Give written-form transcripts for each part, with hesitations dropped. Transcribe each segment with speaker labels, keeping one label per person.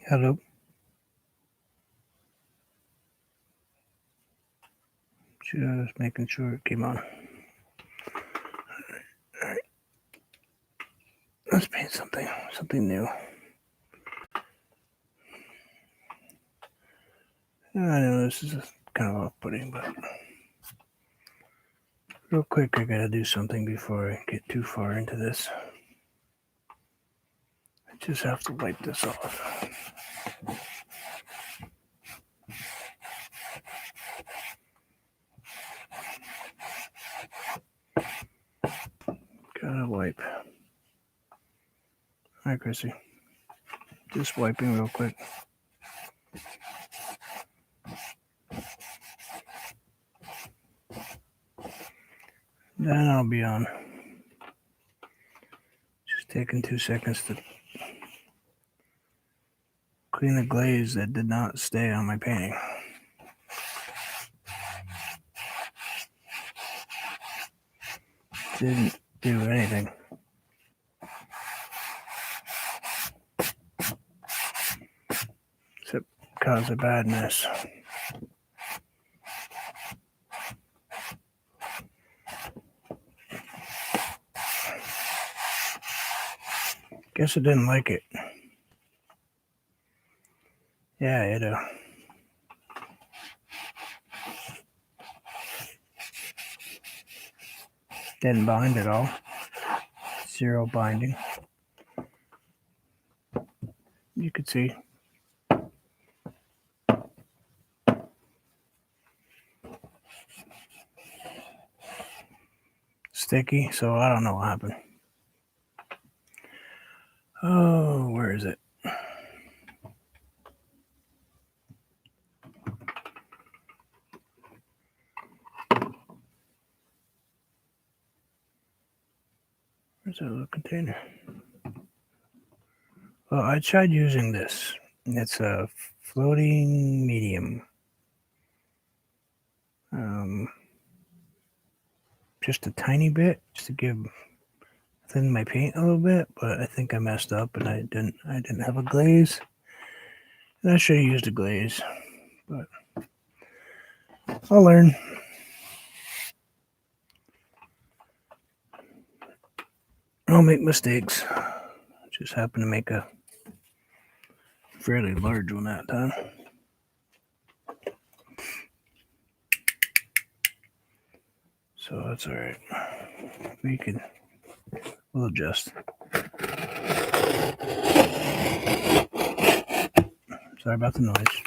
Speaker 1: Hello. Just making sure it came on. All right. Let's paint something new. I know this is kind of off-putting, but real quick, I gotta do something before I get too far into this. I just have to wipe this off. Gotta wipe. Hi, Chrissy. Just wiping real quick. Then I'll be on. Just taking 2 seconds to clean the glaze that did not stay on my painting. Didn't do anything. Except cause a bad mess. Guess it didn't like it. Yeah, it didn't bind at all. Zero binding. You could see. Sticky, so I don't know what happened. Oh, where is it? Where's that little container? Well, I tried using this. It's a floating medium. Just a tiny bit, just to give thin my paint a little bit, but I think I messed up and I didn't have a glaze. And I should have used a glaze, but I'll learn. I'll make mistakes. Just happened to make a fairly large one that time. So that's all right. We'll adjust. Sorry about the noise.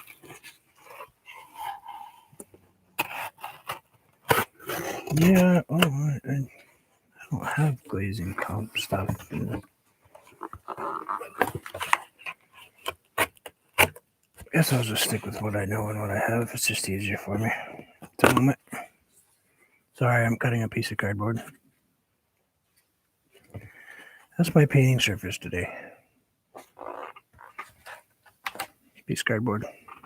Speaker 1: Yeah, I don't have glazing comp stuff. Guess I'll just stick with what I know and what I have. It's just easier for me at the moment. Sorry, I'm cutting a piece of cardboard. That's my painting surface today. Piece of cardboard.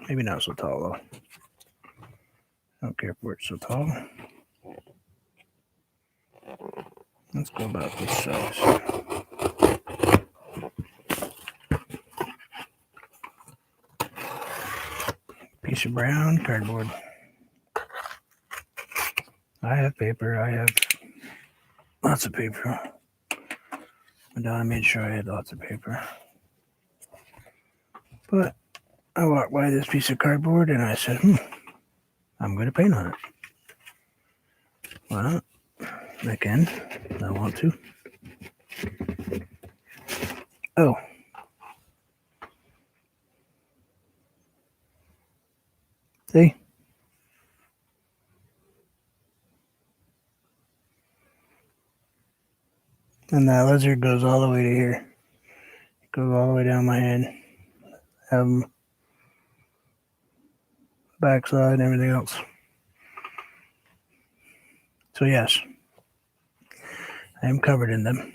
Speaker 1: Maybe not so tall though. I don't care if it's so tall. Let's go about this size. Piece of brown cardboard. I have paper. I have lots of paper. Madonna made sure I had lots of paper. But I walked by this piece of cardboard and I said, I'm going to paint on it. Why not? I can. I want to. Oh. See? And that lizard goes all the way to here. It goes all the way down my head. Backside and everything else. So yes, I am covered in them.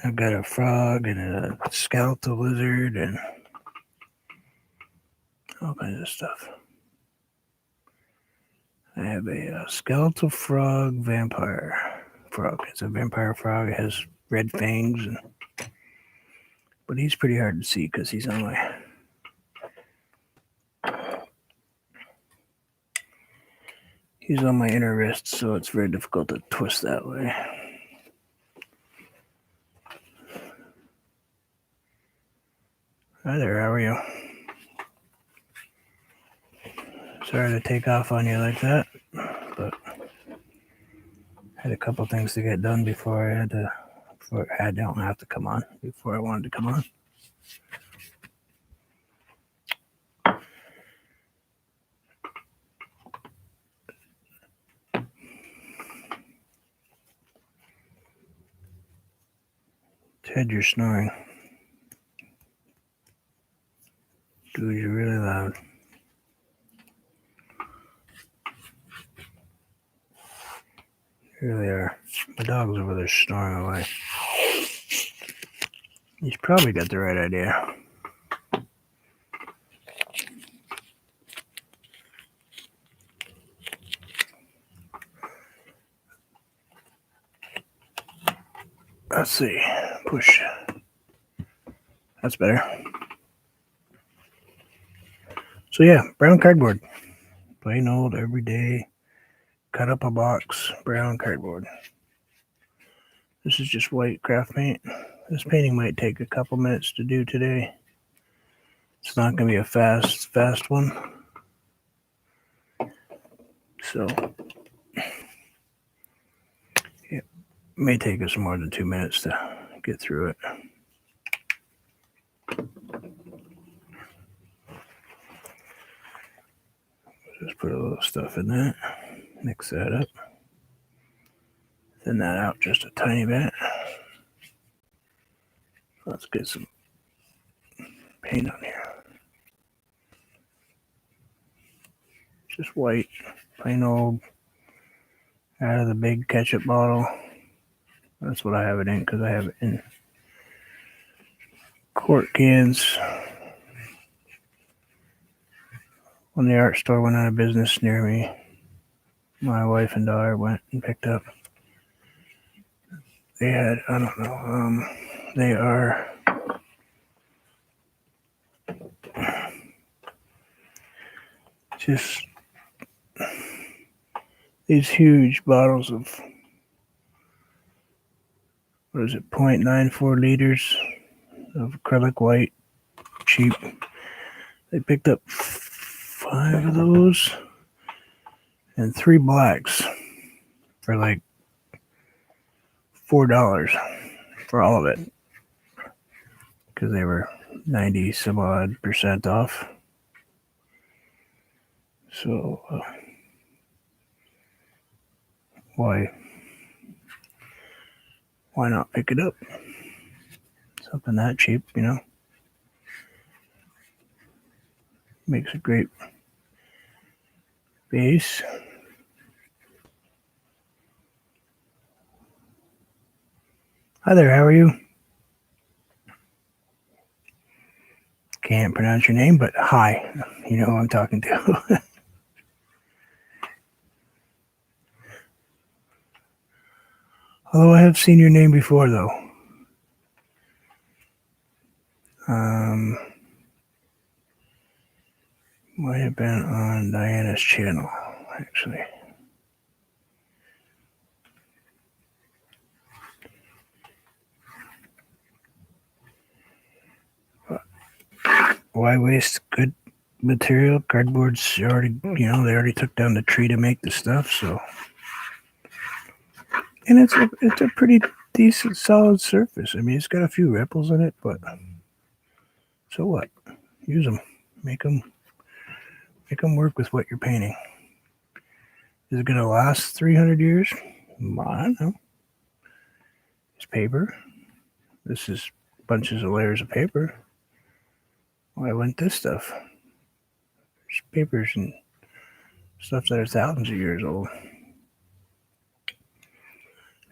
Speaker 1: I've got a frog and a skeletal lizard and all kinds of stuff. I have a skeletal frog vampire. frog. It's a vampire frog. It has red fangs, but he's pretty hard to see because he's on my inner wrist, so it's very difficult to twist that way. Hi there, how are you? Sorry to take off on you like that, but I had a couple things to get done before I don't have to come on, before I wanted to come on. Ted, you're snoring. Dude, you're really loud. Here they are. My dog's over there snoring away. He's probably got the right idea. Let's see. Push. That's better. So yeah, brown cardboard. Plain old, everyday, cut up a box, brown cardboard. This is just white craft paint. This painting might take a couple minutes to do today. It's not going to be a fast one. So it may take us more than 2 minutes to get through it. Just put a little stuff in that. Mix that up. Thin that out just a tiny bit. Let's get some paint on here. Just white, plain old, out of the big ketchup bottle. That's what I have it in, because I have it in quart cans. When the art store went out of business near me, my wife and daughter went and picked up. They had, I don't know, they are just these huge bottles of, what is it, 0.94 liters of acrylic white, cheap. They picked up 5 of those and 3 blacks for like $4 for all of it, because they were 90 some odd % off. So why not pick it up? Something that cheap, you know. Makes a great base. Hi there, how are you? Can't pronounce your name, but hi. You know who I'm talking to. Although I have seen your name before, though. Might have been on Diana's channel, actually. But why waste good material? Cardboard's already, they already took down the tree to make the stuff, so. And it's a pretty decent, solid surface. I mean, it's got a few ripples in it, but so what? Use them. Make them work with what you're painting. Is it going to last 300 years? I don't know. It's paper. This is bunches of layers of paper. Why wouldn't this stuff? There's papers and stuff that are thousands of years old.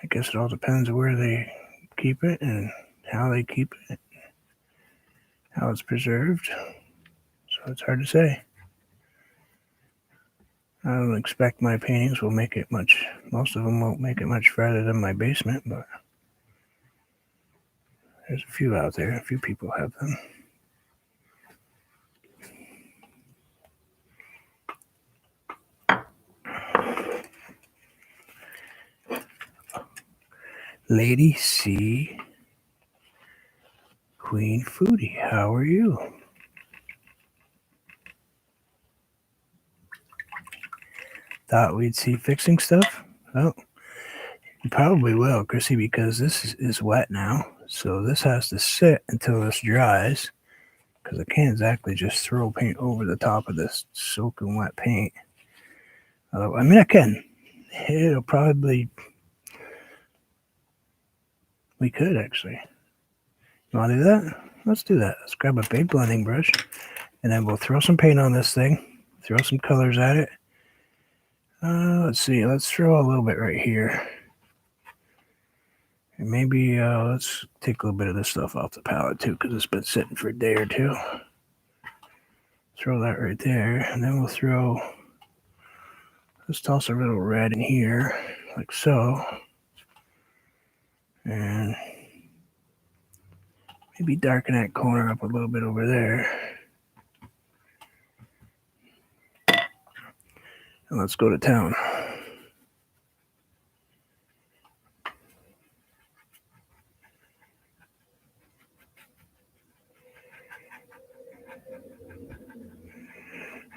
Speaker 1: I guess it all depends on where they keep it and how they keep it, how it's preserved. So it's hard to say. I don't expect my paintings will make it much, most of them won't make it much further than my basement, but there's a few out there. A few people have them. Lady C. Queen Foodie, how are you? Thought we'd see fixing stuff? Oh, you probably will, Chrissy, because this is wet now. So this has to sit until this dries, because I can't exactly just throw paint over the top of this soaking wet paint. I mean, I can. It'll probably... We could, actually. You want to do that? Let's do that. Let's grab a big blending brush, and then we'll throw some paint on this thing, throw some colors at it. Let's see. Let's throw a little bit right here. And maybe let's take a little bit of this stuff off the palette too, because it's been sitting for a day or two. Throw that right there, and then we'll throw... Let's toss a little red in here, like so. And maybe darken that corner up a little bit over there. And let's go to town.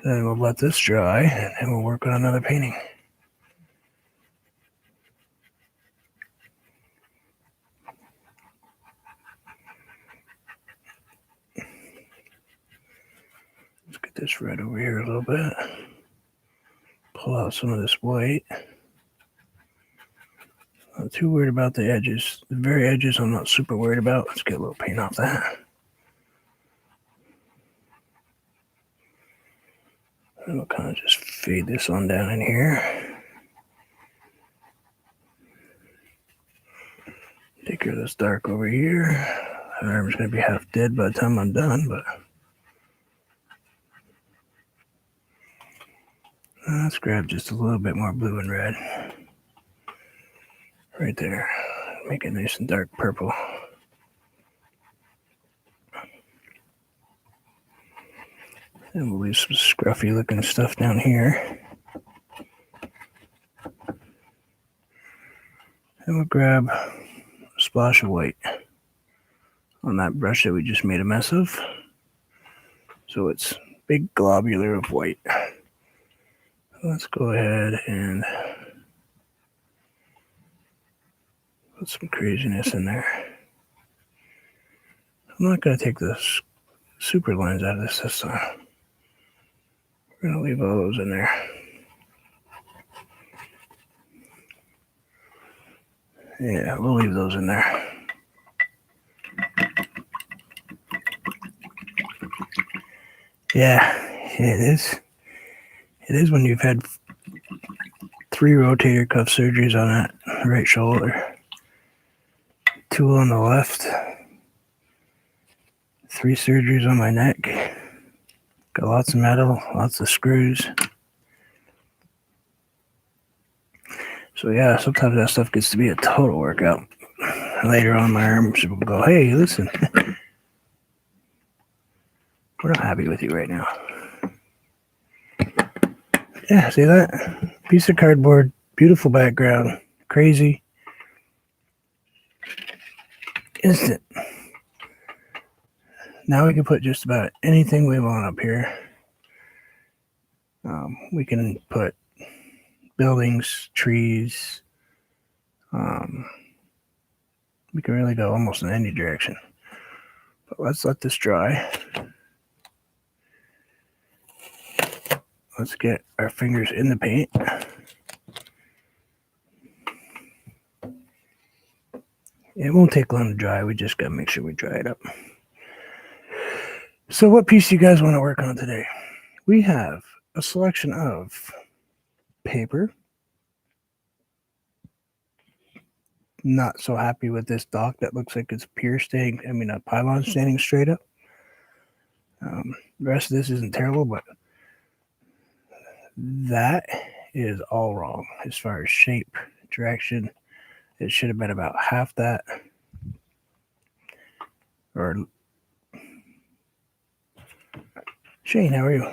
Speaker 1: Then we'll let this dry, and then we'll work on another painting. Let's get this red over here a little bit. Pull out some of this white. Not too worried about the edges. The very edges I'm not super worried about. Let's get a little paint off that. And we'll kind of just fade this on down in here. Take care of this dark over here. The arm's going to be half dead by the time I'm done, but let's grab just a little bit more blue and red. Right there. Make it nice and dark purple. And we'll leave some scruffy looking stuff down here. And we'll grab a splash of white on that brush that we just made a mess of. So it's big globular of white. Let's go ahead and put some craziness in there. I'm not going to take the super lines out of this time. We're going to leave all those in there. Yeah, we'll leave those in there. Yeah, it is. It is when you've had 3 rotator cuff surgeries on that right shoulder. 2 on the left. 3 surgeries on my neck. Got lots of metal, lots of screws. So yeah, sometimes that stuff gets to be a total workout. Later on, my arms will go, hey, listen. We're not happy with you right now. Yeah, see that? Piece of cardboard, beautiful background, crazy. Instant. Now we can put just about anything we want up here. We can put buildings, trees. We can really go almost in any direction. But let's let this dry. Let's get our fingers in the paint. It won't take long to dry. We just got to make sure we dry it up. So what piece do you guys want to work on today? We have a selection of paper. Not so happy with this dock that looks like it's a pylon standing straight up. The rest of this isn't terrible, but That is all wrong as far as shape, direction. It should have been about half that. Or Shane, how are you?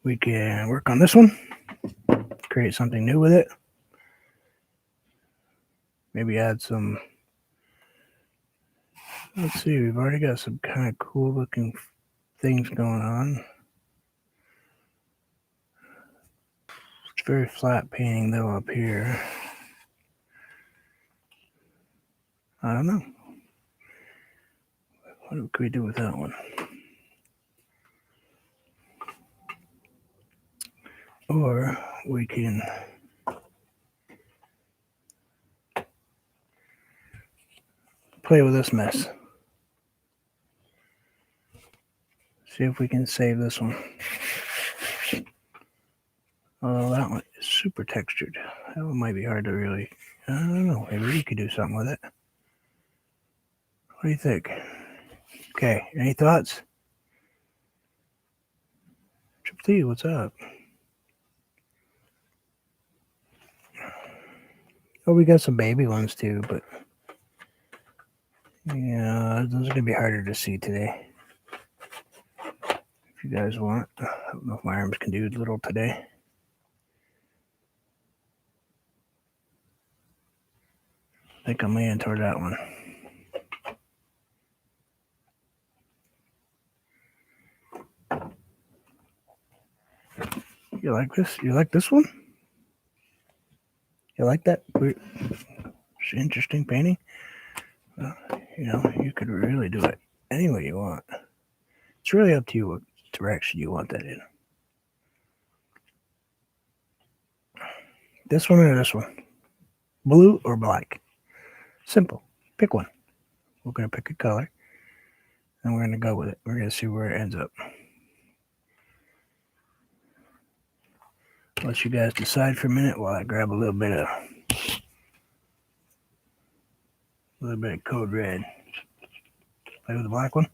Speaker 1: We can work on this one, create something new with it. Maybe add some. Let's see, we've already got some kind of cool looking things going on. It's very flat painting though up here. I don't know. What can we do with that one? Or we can play with this mess. See if we can save this one. Although that one is super textured. That one might be hard to really... I don't know. Maybe we could do something with it. What do you think? Okay, any thoughts? Triple T, what's up? Oh, we got some baby ones too, but... yeah, those are going to be harder to see today. If you guys want. I don't know if my arms can do little today. I think I'm leaning toward that one. You like this? You like this one? You like that? It's interesting painting. Well, you know, you could really do it any way you want. It's really up to you what direction you want that in. This one or this one? Blue or black? Simple. Pick one. We're going to pick a color. And we're going to go with it. We're going to see where it ends up. Let you guys decide for a minute while I grab a little bit of code red. Play with the black one.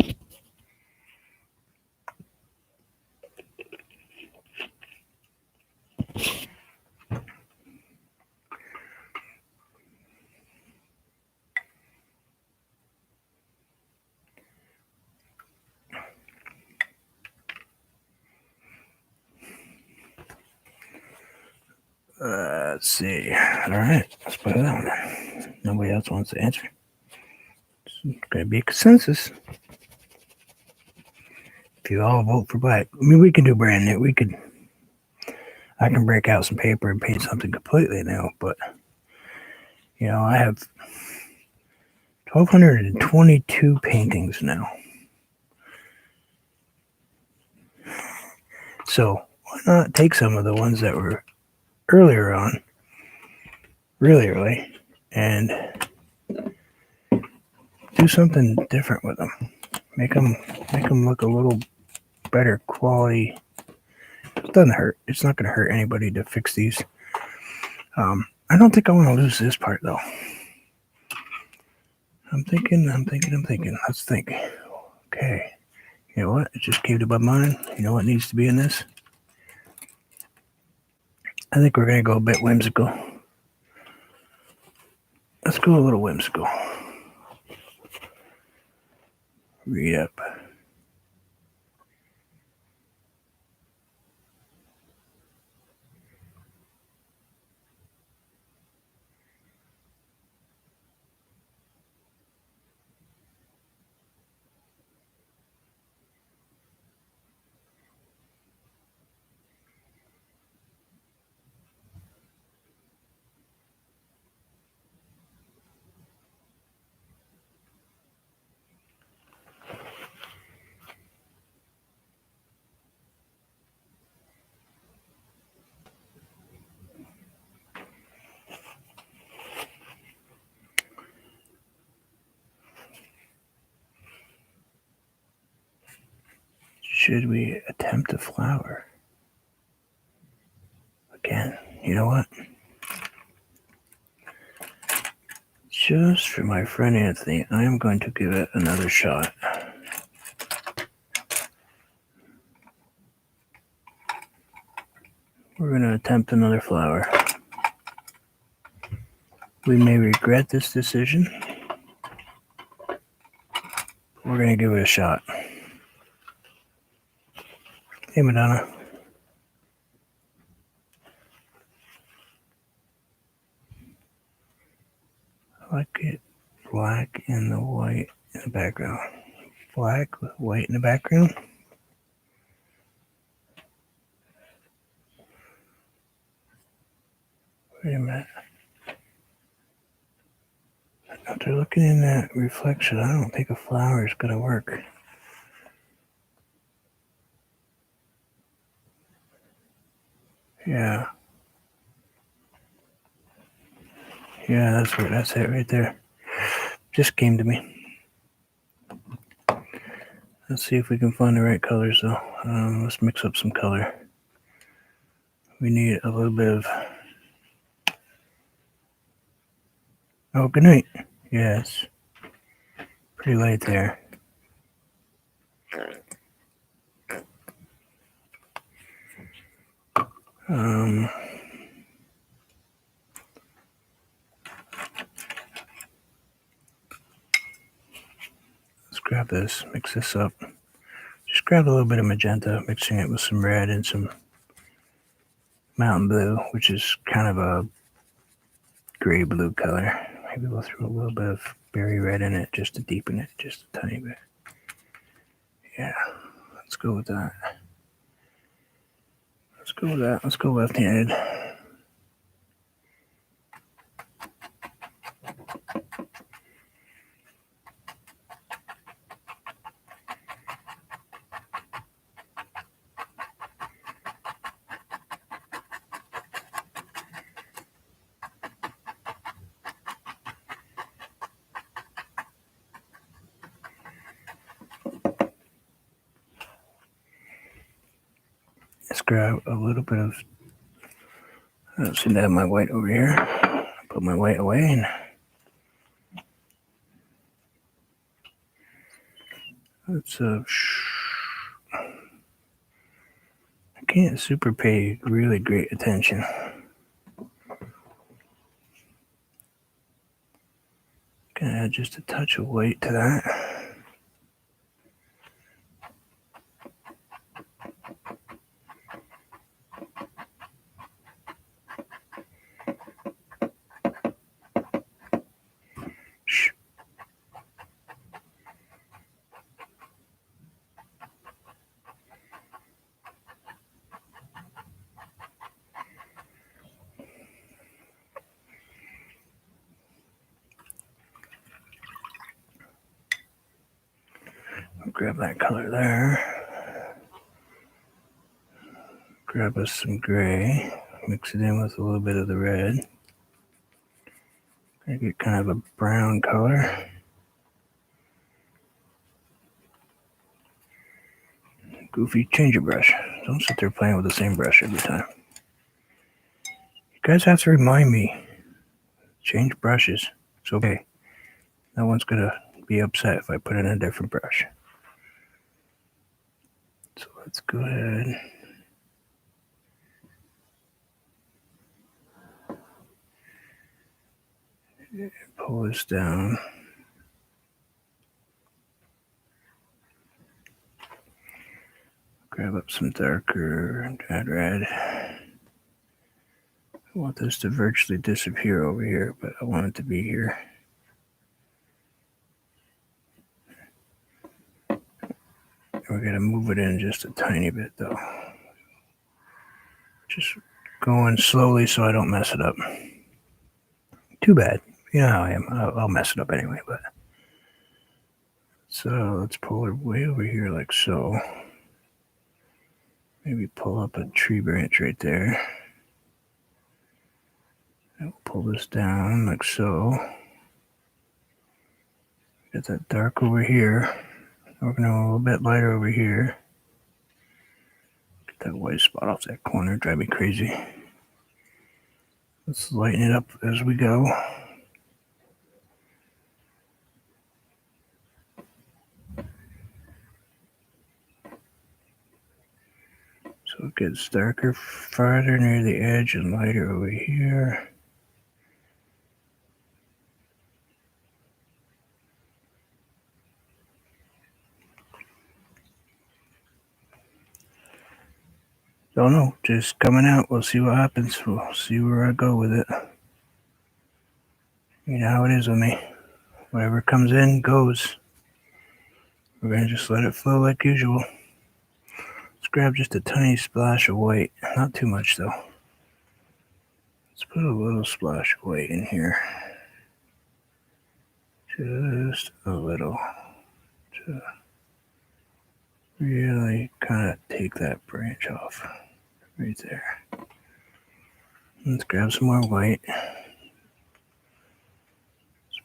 Speaker 1: Let's see. All right, let's play that one. Nobody else wants to answer. It's going to be a consensus. If you all vote for black, I mean, we can do brand new. I can break out some paper and paint something completely new, but you know, I have 1,222 paintings now. So why not take some of the ones that were earlier on, really early, and do something different with them. Make them look a little better quality. It doesn't hurt. It's not going to hurt anybody to fix these. I don't think I want to lose this part though. I'm thinking. Let's think. Okay. You know what? It just came to my mind. You know what needs to be in this? I think we're going to go a bit whimsical. Let's go a little whimsical. Read up. Should we attempt a flower? Again, you know what? Just for my friend Anthony, I am going to give it another shot. We're going to attempt another flower. We may regret this decision. We're going to give it a shot. Hey, Madonna. I like it black and the white in the background. Black with white in the background. Wait a minute. After looking in that reflection, I don't think a flower is going to work. Yeah. Yeah, that's it right there. Just came to me. Let's see if we can find the right colors though. Let's mix up some color. We need a little bit of... Oh, good night. Yes. Pretty light there. Let's grab this, mix this up. Just grab a little bit of magenta, mixing it with some red and some mountain blue, which is kind of a gray blue color. Maybe we'll throw a little bit of berry red in it just to deepen it just a tiny bit. Yeah, let's go with that. Let's go with that. Let's go left-handed. Let's grab a little bit of... I don't seem to have my white over here. Put my white away and... Let's I can't super pay really great attention. Gonna add just a touch of white to that. Grab that color there. Grab us some gray. Mix it in with a little bit of the red. I get kind of a brown color. Goofy, change your brush. Don't sit there playing with the same brush every time. You guys have to remind me. Change brushes. It's okay. No one's gonna be upset if I put in a different brush. So let's go ahead. Pull this down. Grab up some darker red. I want this to virtually disappear over here, but I want it to be here. We're going to move it in just a tiny bit though. Just going slowly so I don't mess it up. Too bad. You know how I am. I'll mess it up anyway, but... So let's pull her way over here like so. Maybe pull up a tree branch right there. And we'll pull this down like so. Get that dark over here. We're going to go a little bit lighter over here. Get that white spot off that corner. Drive me crazy. Let's lighten it up as we go. So So it gets darker farther near the edge and lighter over here. Don't know, just coming out. We'll see what happens. We'll see where I go with it. You know how it is with me. Whatever comes in, goes. We're going to just let it flow like usual. Let's grab just a tiny splash of white. Not too much, though. Let's put a little splash of white in here. Just a little. To really kind of take that branch off. Right there. Let's grab some more white. Let's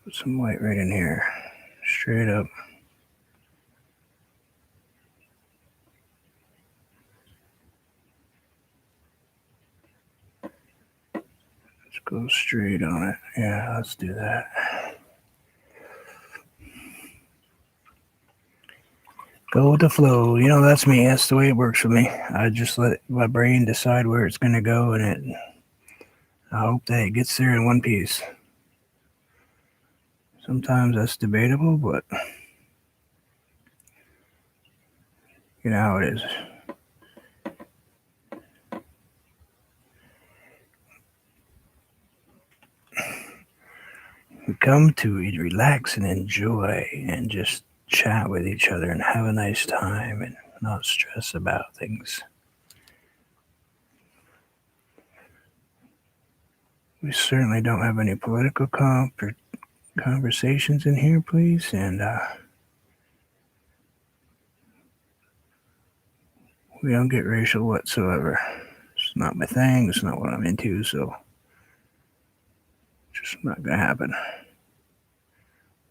Speaker 1: put some white right in here. Straight up. Let's go straight on it. Yeah, let's do that. Go with the flow. You know, that's me. That's the way it works for me. I just let my brain decide where it's going to go, and I hope that it gets there in one piece. Sometimes that's debatable, but you know how it is. We come to relax and enjoy and just chat with each other and have a nice time and not stress about things. We certainly don't have any political conversations in here, please. And we don't get racial whatsoever. It's not my thing. It's not what I'm into. So it's just not going to happen.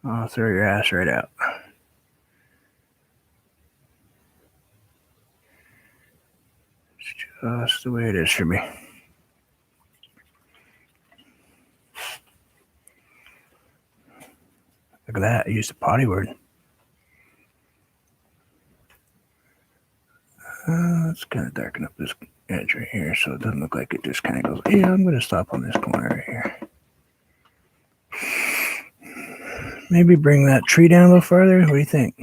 Speaker 1: I'll throw your ass right out. It's just the way it is for me. Look at that. I used a potty word. Let's kind of darken up this edge right here so it doesn't look like it just kind of goes. Yeah, I'm going to stop on this corner right here. Maybe bring that tree down a little further. What do you think?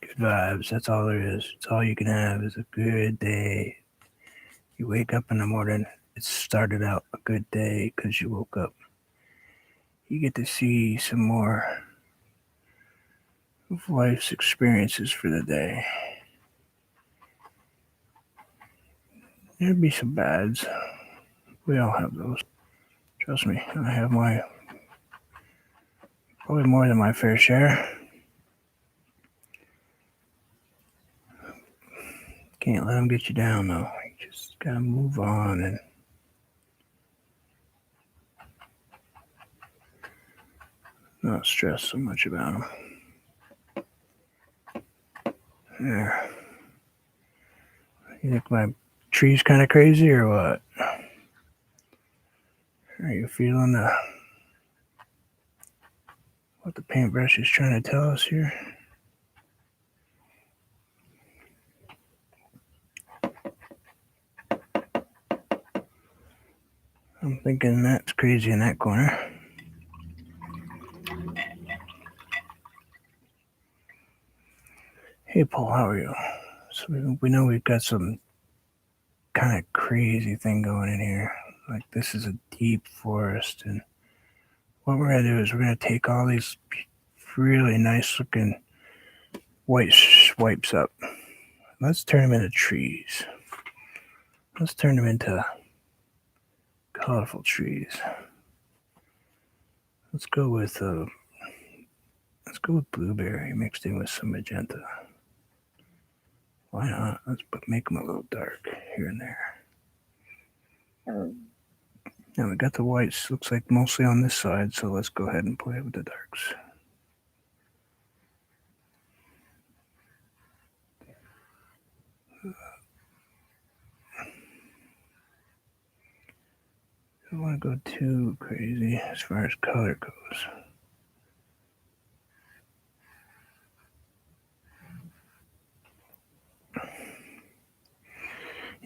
Speaker 1: Good vibes. That's all there is. It's all you can have is a good day. You wake up in the morning, it started out a good day because you woke up. You get to see some more of life's experiences for the day. There'd be some bads. We all have those. Trust me, I have probably more than my fair share. Can't let them get you down, though. You just gotta move on and not stress so much about them. There. You think my tree's kind of crazy or what? Are you feeling what the paintbrush is trying to tell us here? I'm thinking that's crazy in that corner. Hey, Paul, how are you? So we know we've got some kind of crazy thing going in here. Like this is a deep forest, and what we're gonna do is we're gonna take all these really nice looking white swipes up. Let's turn them into trees. Let's turn them into colorful trees. Let's go with blueberry mixed in with some magenta. Why not? Let's make them a little dark here and there. Now we got the whites, looks like mostly on this side, so let's go ahead and play with the darks. I don't want to go too crazy as far as color goes.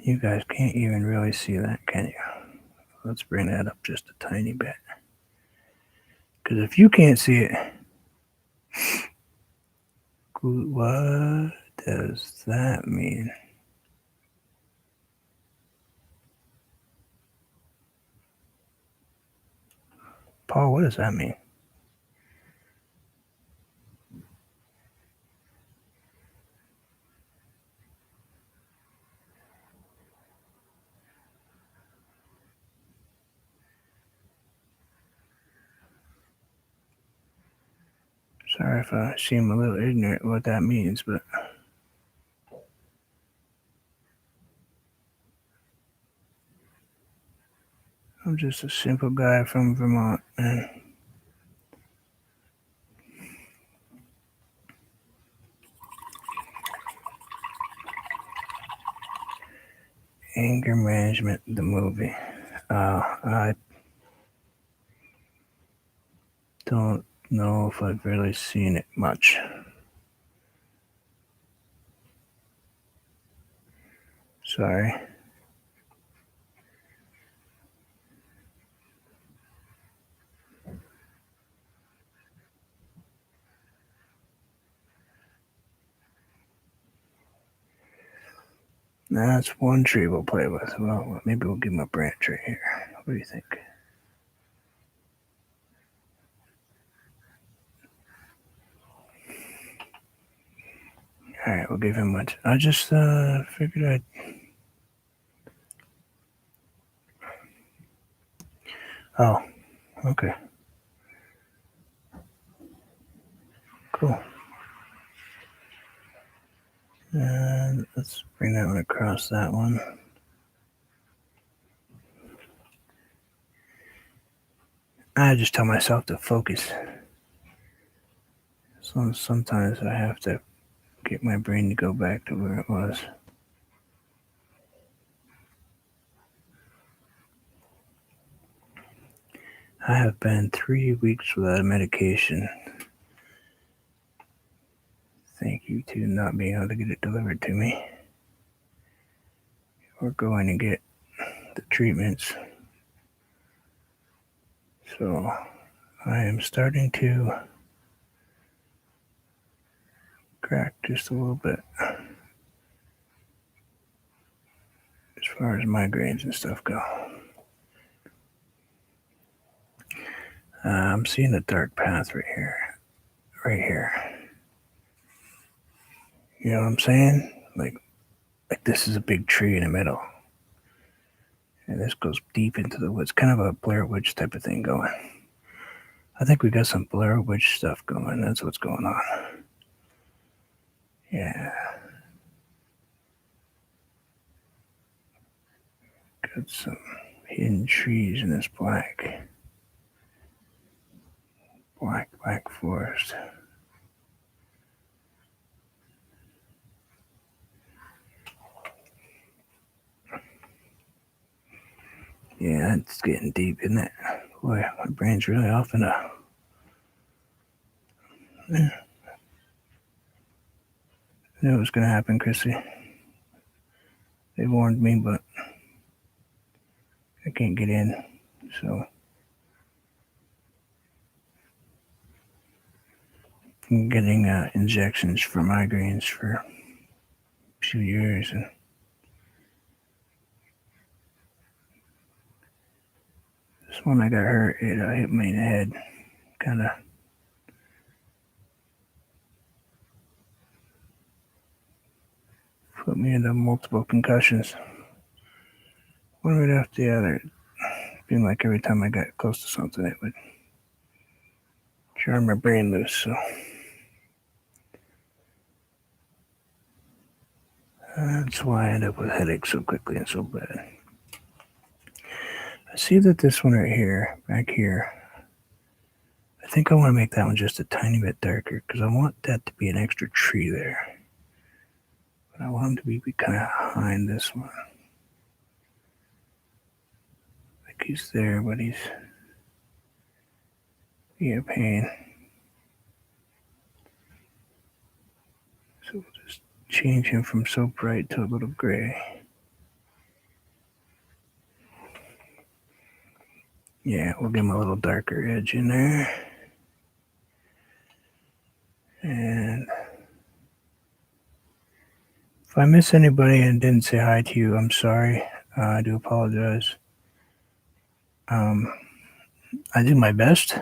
Speaker 1: You guys can't even really see that, can you? Let's bring that up just a tiny bit. Because if you can't see it, what does that mean? Paul, what does that mean? Sorry if I seem a little ignorant what that means, but I'm just a simple guy from Vermont, and anger management, the movie. I don't know if I've really seen it much. Sorry. That's one tree we'll play with. Well, maybe we'll give him a branch right here. What do you think? All right, we'll give him much. I just figured I'd. Oh, okay. Cool. And let's bring that one across that one. I just tell myself to focus. So sometimes I have to get my brain to go back to where it was. I have been 3 weeks without a medication. Thank you to not being able to get it delivered to me or going to get the treatments. So I am starting to crack just a little bit as far as migraines and stuff go. I'm seeing a dark path right here. Right here. You know what I'm saying? Like this is a big tree in the middle. And this goes deep into the woods. Kind of a Blair Witch type of thing going. I think we got some Blair Witch stuff going. That's what's going on. Yeah. Got some hidden trees in this black forest. Yeah, it's getting deep, isn't it? Boy, my brain's really off in a. Yeah. I knew it was going to happen, Chrissy. They warned me, but I can't get in, so I'm getting injections for migraines for a few years, and this one I got hurt. It hit me in the head, kind of put me into multiple concussions, one right after the other. It seemed like every time I got close to something, it would jar my brain loose. So that's why I end up with headaches so quickly and so bad. I see that this one right here, back here, I think I want to make that one just a tiny bit darker because I want that to be an extra tree there. But I want him to be kind of behind this one. Like he's there, but he's being a pain. So we'll just change him from so bright to a little gray. Yeah, we'll give him a little darker edge in there. And if I miss anybody and didn't say hi to you, I'm sorry. I do apologize. I do my best.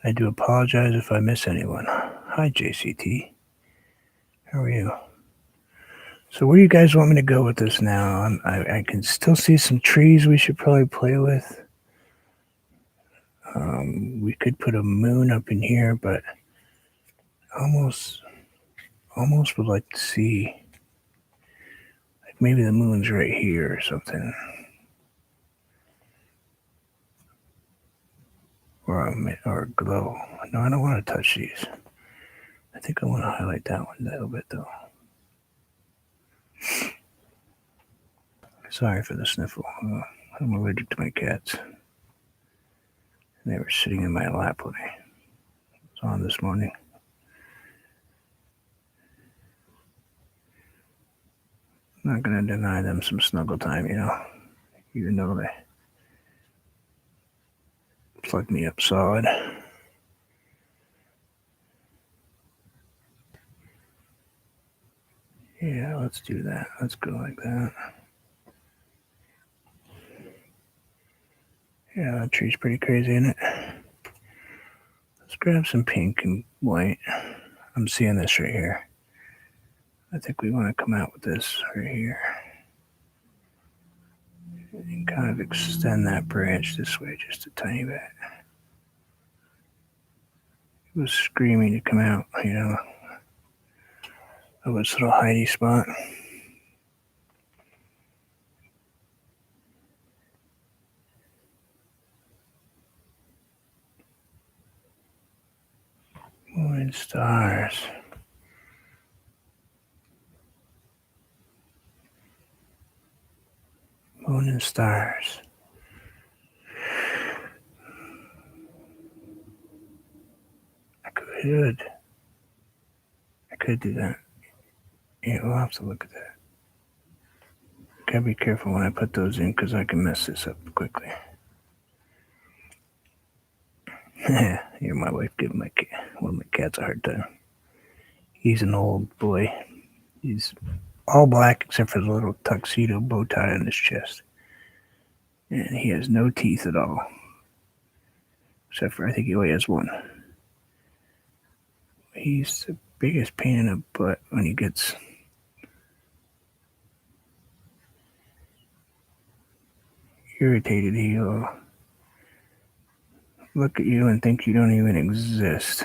Speaker 1: I do apologize if I miss anyone. Hi, JCT. How are you? So where do you guys want me to go with this now? I can still see some trees we should probably play with. We could put a moon up in here, but almost would like to see like maybe the moon's right here or something, or a glow. No, I don't want to touch these. I think I want to highlight that one a little bit though. Sorry for the sniffle. I'm allergic to my cats. They were sitting in my lap when I was on this morning. I'm not going to deny them some snuggle time, even though they plug me up solid. Yeah, let's do that. Let's go like that. Yeah, that tree's pretty crazy, isn't it? Let's grab some pink and white. I'm seeing this right here. I think we want to come out with this right here. And kind of extend that branch this way just a tiny bit. It was screaming to come out, of its little hidey spot. Moon and stars. Moon and stars. I could do that. Yeah, we'll have to look at that. Gotta be careful when I put those in because I can mess this up quickly. Here, my wife giving one of my cats a hard time. He's an old boy. He's all black except for the little tuxedo bow tie on his chest. And he has no teeth at all. Except for, I think he only has one. He's the biggest pain in the butt when he gets irritated. He'll look at you and think you don't even exist.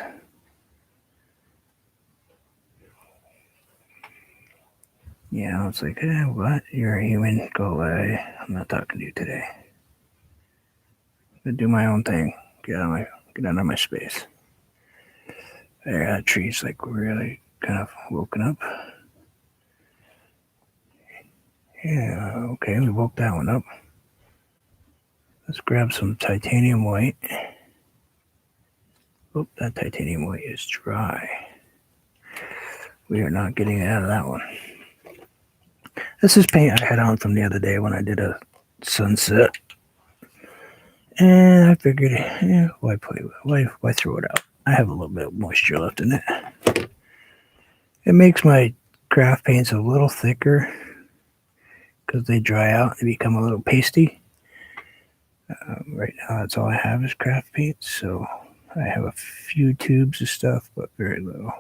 Speaker 1: Yeah, it's like, what? You're a human. Go away. I'm not talking to you today. I'm gonna do my own thing. Get out of my space. There, that tree's like really kind of woken up. Yeah, okay, we woke that one up. Let's grab some titanium white. Oh, that titanium white is dry. We are not getting out of that one. This is paint I had on from the other day when I did a sunset. And I figured, why throw it out? I have a little bit of moisture left in it. It makes my craft paints a little thicker because they dry out and become a little pasty. Right now, that's all I have is craft paint, so I have a few tubes of stuff, but very little.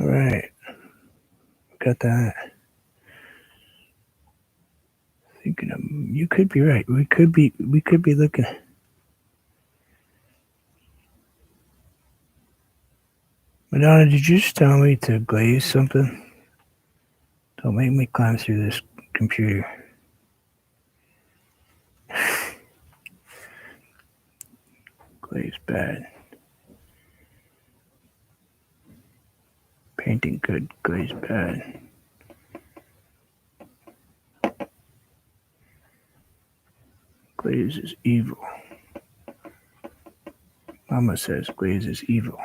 Speaker 1: All right, got that. Thinking you could be right. We could be looking. Madonna, did you just tell me to glaze something? Don't make me climb through this computer. Glaze bad. Painting good, glaze bad. Glaze is evil. Mama says glaze is evil.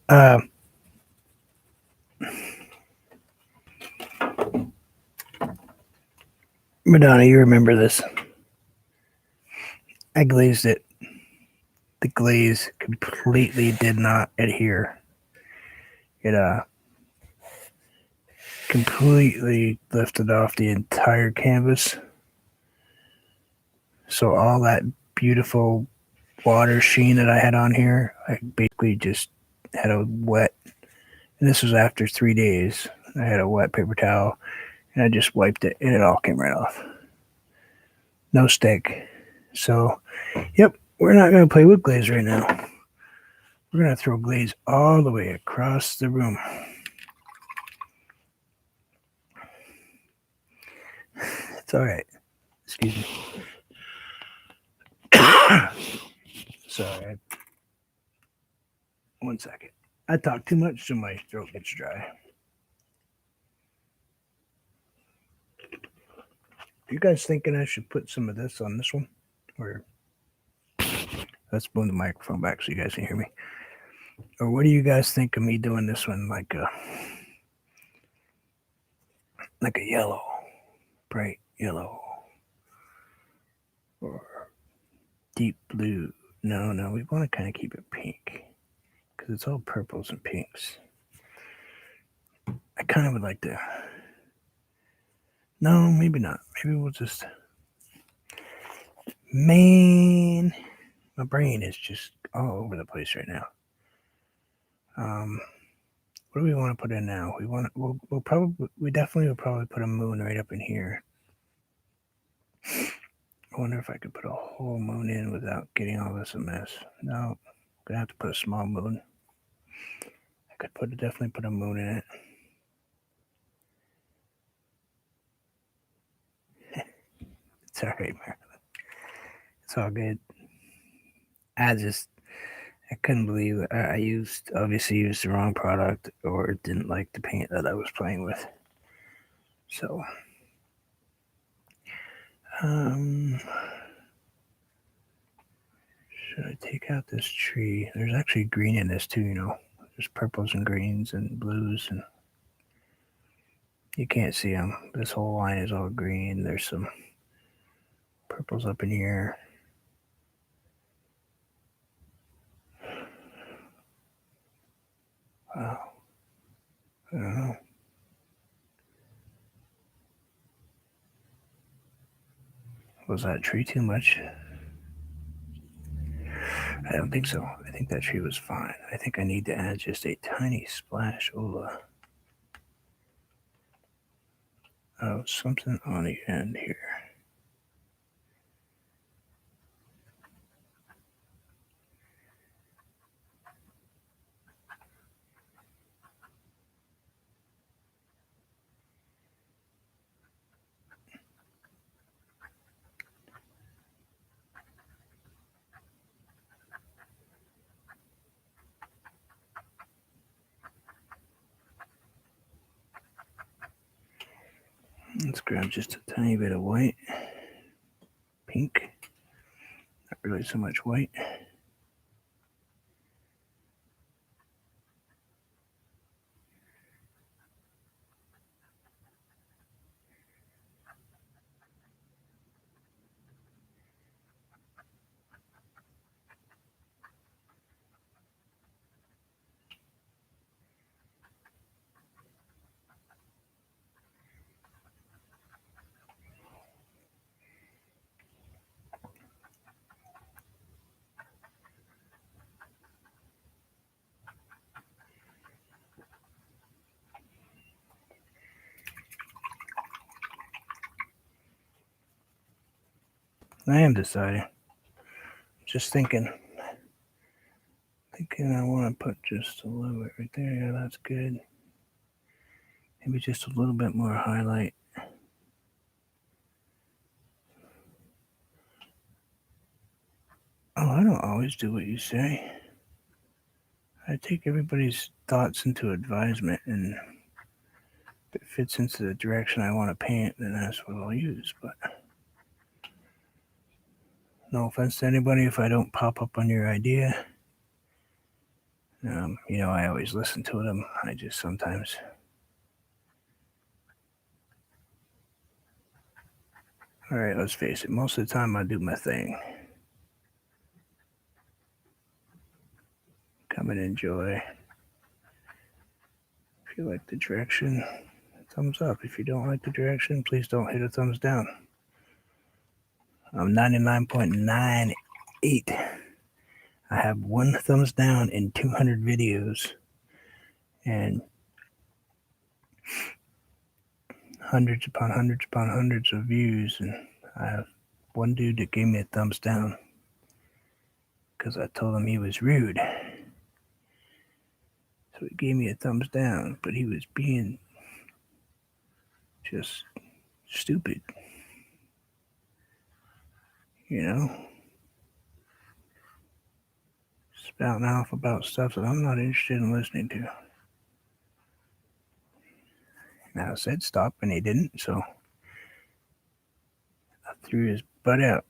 Speaker 1: Uh, Madonna, you remember this? I glazed it. The glaze completely did not adhere. It completely lifted off the entire canvas. So all that beautiful water sheen that I had on here, I basically just had a wet, and this was after 3 days. I had a wet paper towel and I just wiped it and it all came right off. No stick. So, yep, we're not going to play with glaze right now. We're going to throw glaze all the way across the room. It's all right. Excuse me. Sorry. One second. I talk too much so my throat gets dry. Are you guys thinking I should put some of this on this one? Or let's move the microphone back so you guys can hear me. Or what do you guys think of me doing this one like a yellow, bright yellow, or deep blue? No, we want to kind of keep it pink because it's all purples and pinks. I kind of would like to. No, maybe not. Maybe we'll just. Man, my brain is just all over the place right now. What do we want to put in now? We definitely will probably put a moon right up in here. I wonder if I could put a whole moon in without getting all this a mess. No, I'm gonna have to put a small moon. I could definitely put a moon in it. It's all right, Marilyn. It's all good. I couldn't believe it. I obviously used the wrong product or didn't like the paint that I was playing with. So, should I take out this tree? There's actually green in this too, There's purples and greens and blues, and you can't see them. This whole line is all green. There's some purples up in here. Wow. I don't know. Was that tree too much? I don't think so. I think that tree was fine. I think I need to add just a tiny splash of something on the end here. Let's grab just a tiny bit of white, pink, not really so much white. I am deciding. Just thinking I want to put just a little bit right there. Yeah, that's good. Maybe just a little bit more highlight. Oh, I don't always do what you say. I take everybody's thoughts into advisement, and if it fits into the direction I want to paint, then that's what I'll use. But no offense to anybody if I don't pop up on your idea. I always listen to them. I just sometimes. All right, let's face it. Most of the time, I do my thing. Come and enjoy. If you like the direction, thumbs up. If you don't like the direction, please don't hit a thumbs down. I'm 99.98. I have one thumbs down in 200 videos and hundreds upon hundreds upon hundreds of views. And I have one dude that gave me a thumbs down because I told him he was rude. So he gave me a thumbs down, but he was being just stupid. Spouting off about stuff that I'm not interested in listening to. And I said stop, and he didn't, so I threw his butt out.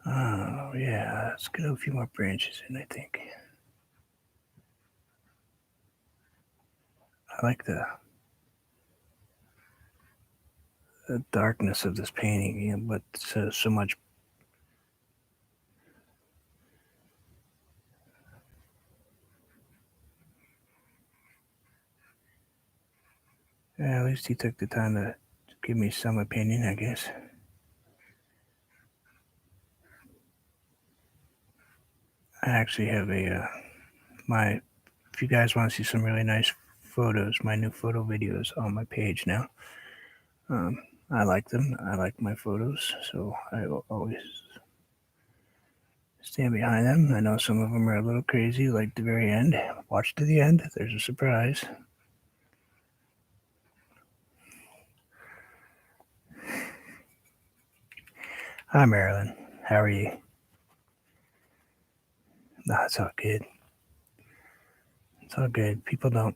Speaker 1: Oh, yeah, let's get a few more branches in, I think. I like the darkness of this painting, but so much. Yeah, at least he took the time to give me some opinion, I guess. I actually have if you guys want to see some really nice photos, my new photo videos on my page now. I like them. I like my photos, so I will always stand behind them. I know some of them are a little crazy, like the very end. Watch to the end. There's a surprise. Hi, Marilyn. How are you? No, it's all good. It's all good. People don't.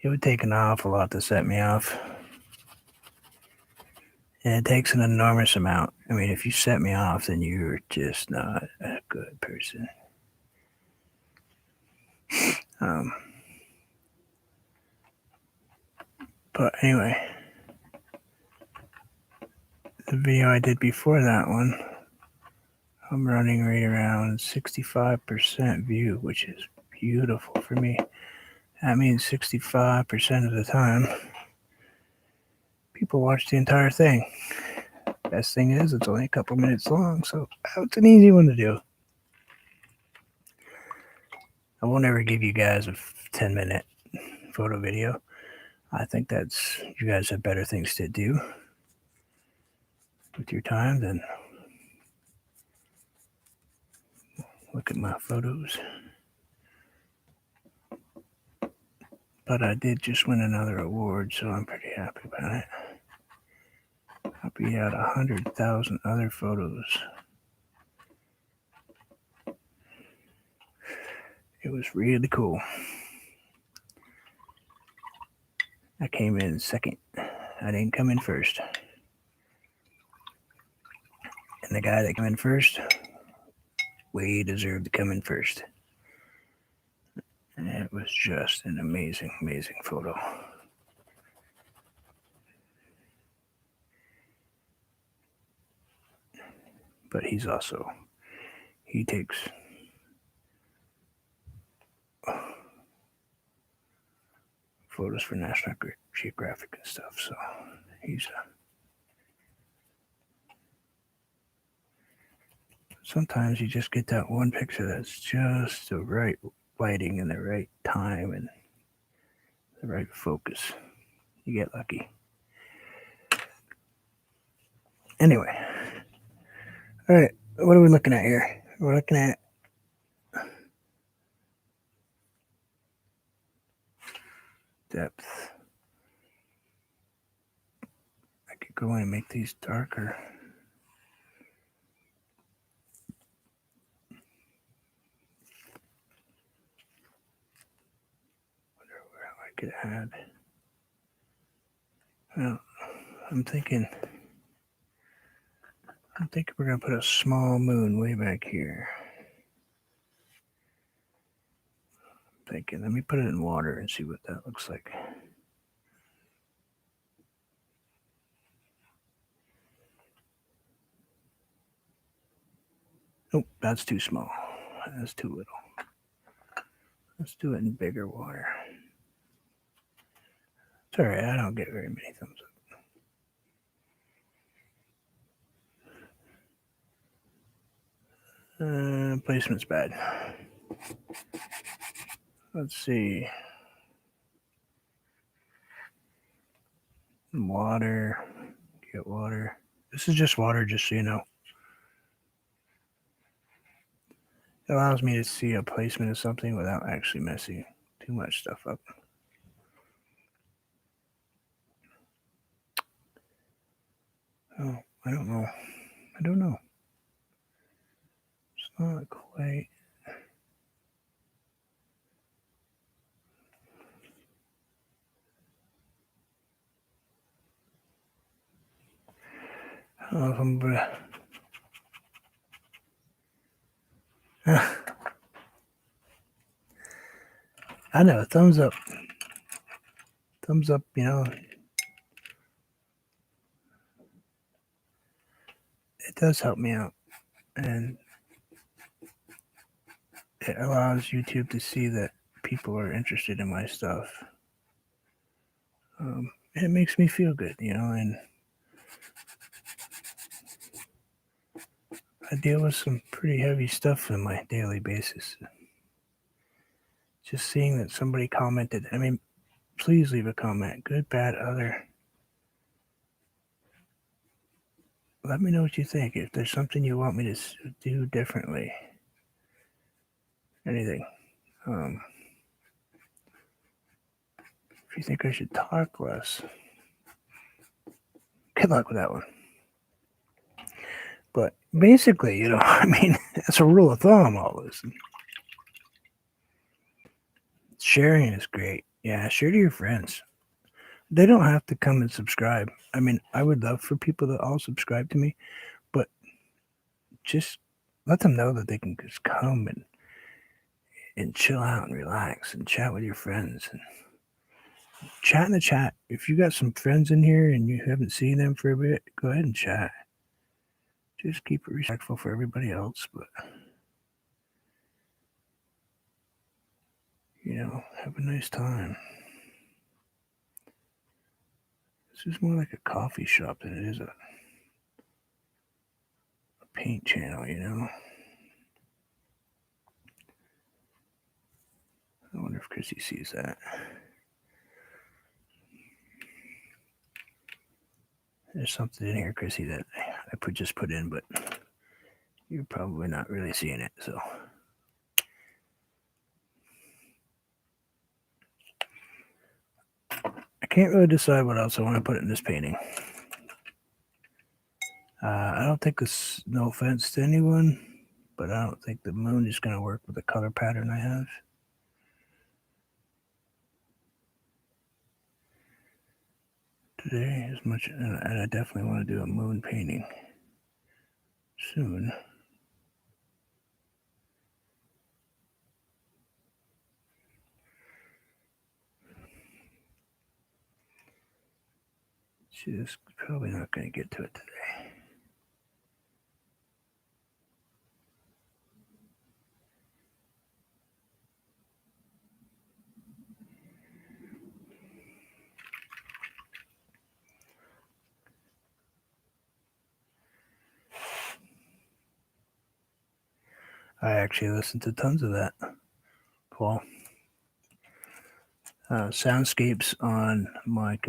Speaker 1: It would take an awful lot to set me off. And it takes an enormous amount. I mean, if you set me off, then you're just not a good person. But anyway, the video I did before that one, I'm running right around 65% view, which is beautiful for me. That means 65% of the time, people watch the entire thing. Best thing is, it's only a couple minutes long, so it's an easy one to do. I won't ever give you guys a 10-minute photo video. I think you guys have better things to do with your time than look at my photos. But I did just win another award, so I'm pretty happy about it. I'll be out 100,000 other photos. It was really cool. I came in second. I didn't come in first. And the guy that came in first, we deserved to come in first. And it was just an amazing, amazing photo. But he takes photos for National Geographic and stuff. So sometimes you just get that one picture that's just the right lighting and the right time and the right focus. You get lucky. Anyway, all right, what are we looking at here? We're looking at depth. go in and make these darker. Wonder where I could add. Well, I'm thinking we're gonna put a small moon way back here. I'm thinking, let me put it in water and see what that looks like. Oh, that's too small. That's too little. Let's do it in bigger water. It's alright, I don't get very many thumbs up. Placement's bad. Let's see. Water. Get water. This is just water, just so you know. It allows me to see a placement of something without actually messing too much stuff up. Oh, I don't know. It's not quite. I don't know if I'm gonna. I know, thumbs up. Thumbs up, it does help me out. And it allows YouTube to see that people are interested in my stuff. It makes me feel good, and I deal with some pretty heavy stuff on my daily basis. Just seeing that somebody commented, please leave a comment, good, bad, other. Let me know what you think. If there's something you want me to do differently, anything. If you think I should talk less, good luck with that one. But basically, that's a rule of thumb, all this. Sharing is great. Yeah, share to your friends. They don't have to come and subscribe. I would love for people to all subscribe to me, but just let them know that they can just come and chill out and relax and chat with your friends and chat in the chat. If you got some friends in here and you haven't seen them for a bit, go ahead and chat. Just keep it respectful for everybody else, but have a nice time. This is more like a coffee shop than it is a paint channel, I wonder if Chrissy sees that. There's something in here, Chrissy, that I just put in, but you're probably not really seeing it, so. I can't really decide what else I want to put in this painting. I don't think this, no offense to anyone, but I don't think the moon is going to work with the color pattern I have. Today, as much, and I definitely want to do a moon painting soon. Just probably not going to get to it today. I actually listened to tons of that, Paul. Soundscapes on my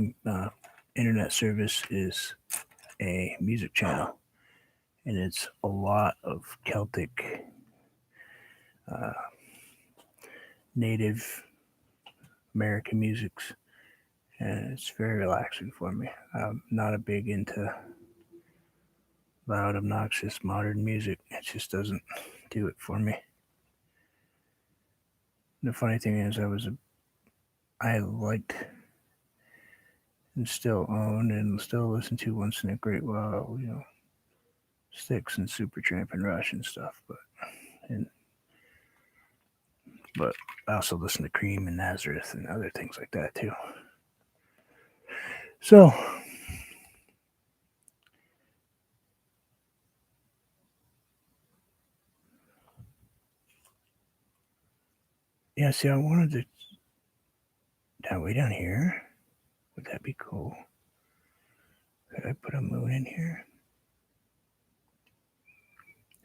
Speaker 1: internet service is a music channel, and it's a lot of Celtic, Native American musics, and it's very relaxing for me. I'm not a big into loud, obnoxious, modern music. It just doesn't do it for me. The funny thing is, I liked and still own and still listen to once in a great while, Styx and Supertramp and Rush and stuff. And but I also listen to Cream and Nazareth and other things like that too. So yeah, see, I wanted to way down here. Would that be cool? Could I put a moon in here?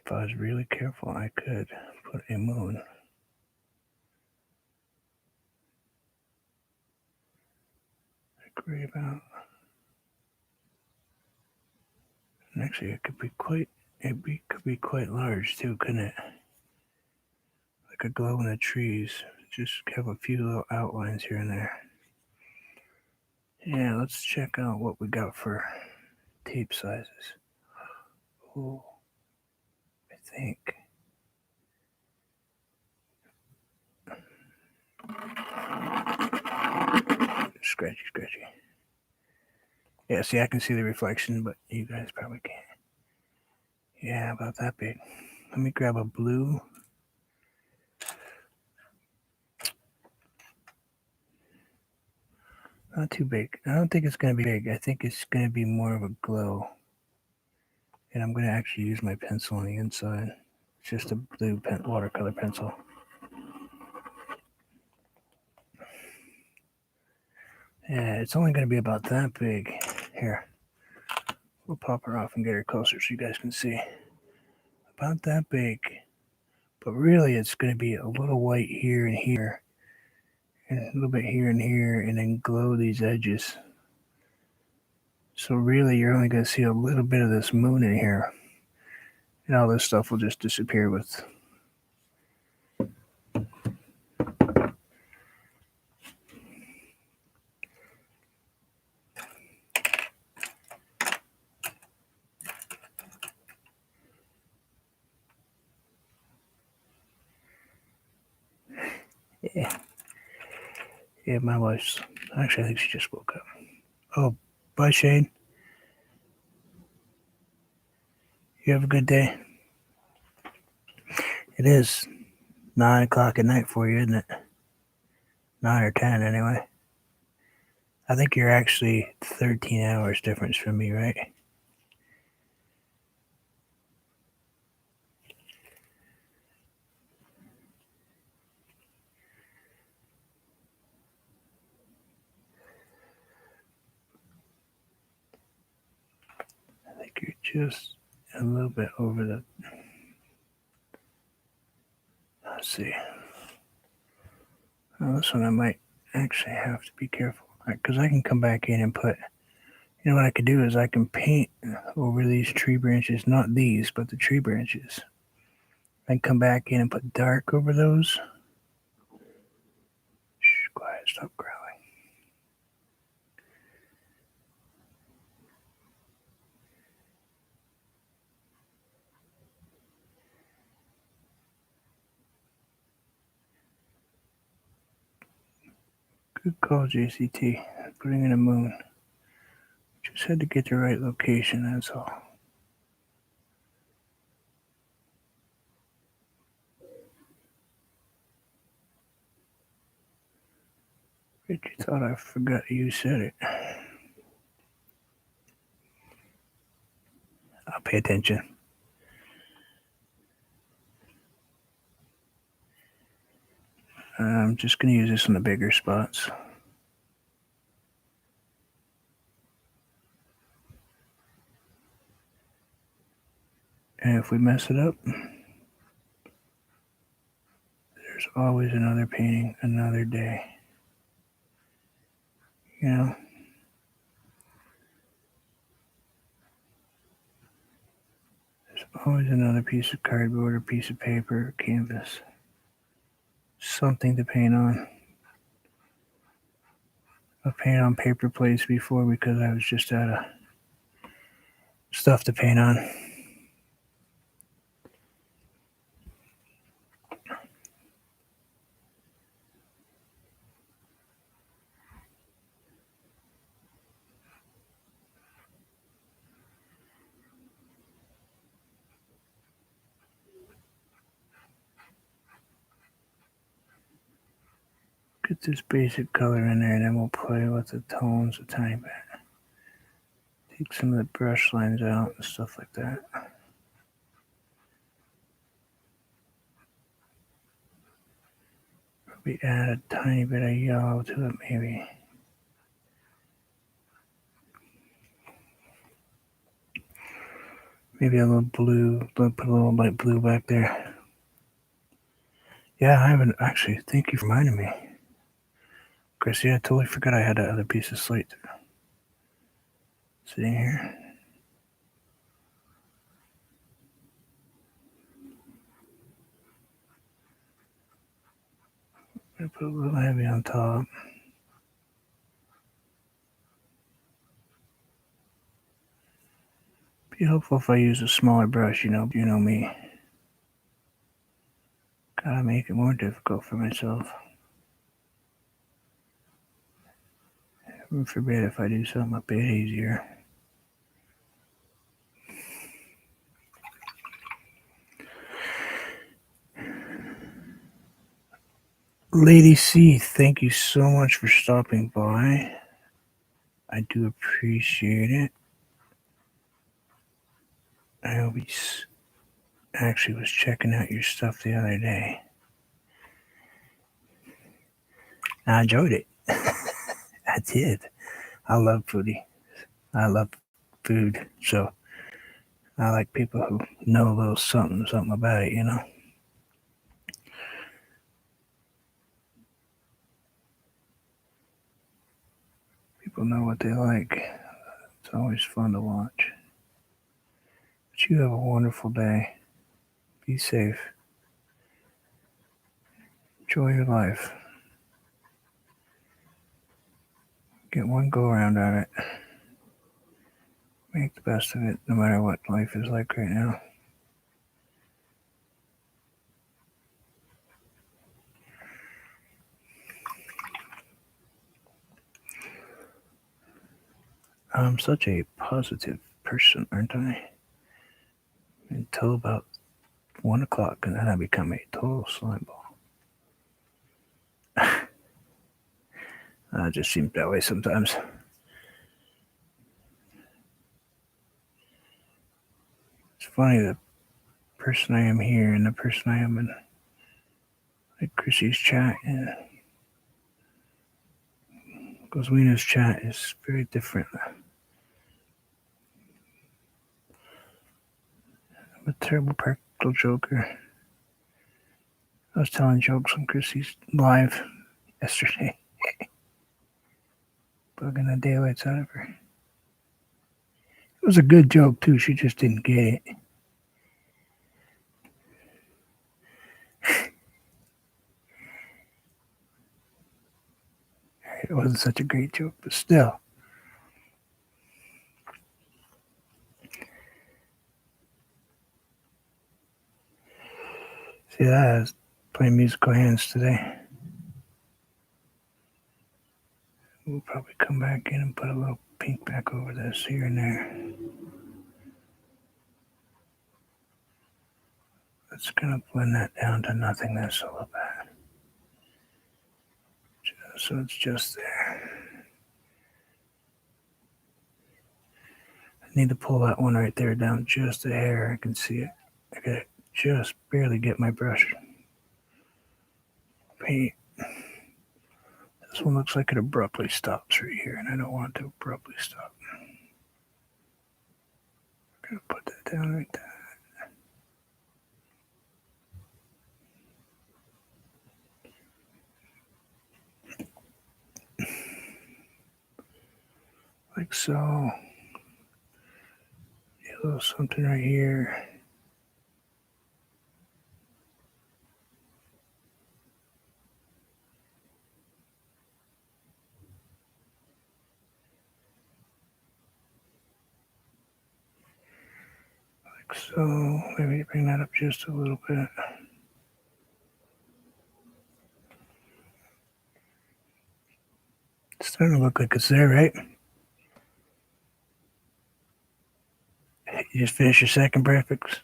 Speaker 1: If I was really careful, I could put a moon. Agree about. And actually, it could be quite large too, couldn't it? Like a glow in the trees. Just have a few little outlines here and there. Yeah, let's check out what we got for tape sizes. Oh, I think. Scratchy. Yeah, see, I can see the reflection, but you guys probably can't. Yeah, about that big. Let me grab a blue. Not too big. I don't think it's going to be big. I think it's going to be more of a glow. And I'm going to actually use my pencil on the inside. It's just a blue watercolor pencil. Yeah, it's only going to be about that big. Here, we'll pop her off and get her closer so you guys can see. About that big. But really, it's going to be a little white here and here. And a little bit here and here. And then glow these edges. So really, you're only going to see a little bit of this moon in here. And all this stuff will just disappear with. Yeah. Yeah, my wife's. Actually, I think she just woke up. Oh, bye, Shane. You have a good day. It is 9 o'clock at night for you, isn't it? 9 or 10, anyway. I think you're actually 13 hours difference from me, right? I think you're just a little bit over the. Let's see. Well, this one I might actually have to be careful because I can come back in and put. You know what I could do is I can paint over these tree branches, not these, but the tree branches. I can come back in and put dark over those. Shh, quiet, stop growling. Good call, JCT. Putting in a moon. Just had to get the right location, that's all. Bet you thought I forgot you said it. I'll pay attention. I'm just going to use this on the bigger spots. And if we mess it up, there's always another painting, another day. You know? There's always another piece of cardboard or piece of paper or canvas. Something to paint on. I've painted on paper plates before because I was just out of stuff to paint on. Get this basic color in there, and then we'll play with the tones a tiny bit. Take some of the brush lines out and stuff like that. Probably add a tiny bit of yellow to it, maybe. Maybe a little blue. Put a little light blue back there. Yeah, I haven't actually. Thank you for reminding me, Chrissy. I totally forgot I had that other piece of slate sitting here. I'm gonna put a little heavy on top. Be helpful if I use a smaller brush. You know me. Gotta make it more difficult for myself. Heaven forbid if I do something a bit easier. Lady C, thank you so much for stopping by. I do appreciate it. I hope he actually was checking out your stuff the other day. I enjoyed it. I did. I love foodie. I love food. So I like people who know a little something about it, you know? People know what they like. It's always fun to watch. But you have a wonderful day. Be safe. Enjoy your life. Get one go around at it. Make the best of it, no matter what life is like right now. I'm such a positive person, aren't I? Until about 1 o'clock, and then I become a total slime ball. It just seems that way sometimes. It's funny, the person I am here and the person I am in like Chrissy's chat and Goswina's chat is very different. I'm a terrible practical joker. I was telling jokes on Chrissy's live yesterday, bugging the daylights out of her. It was a good joke too. She just didn't get it. It wasn't such a great joke, but still. See that? I was playing musical hands today. We'll probably come back in and put a little pink back over this here and there. It's gonna blend that down to nothingness a little bit. So it's just there. I need to pull that one right there down just a hair. I can see it. I gotta just barely get my brush paint. This one looks like it abruptly stops right here, and I don't want it to abruptly stop. I'm gonna put that down right there. Like so. A little something right here. So maybe bring that up just a little bit. It's starting to look like it's there, right? You just finished your second breakfast.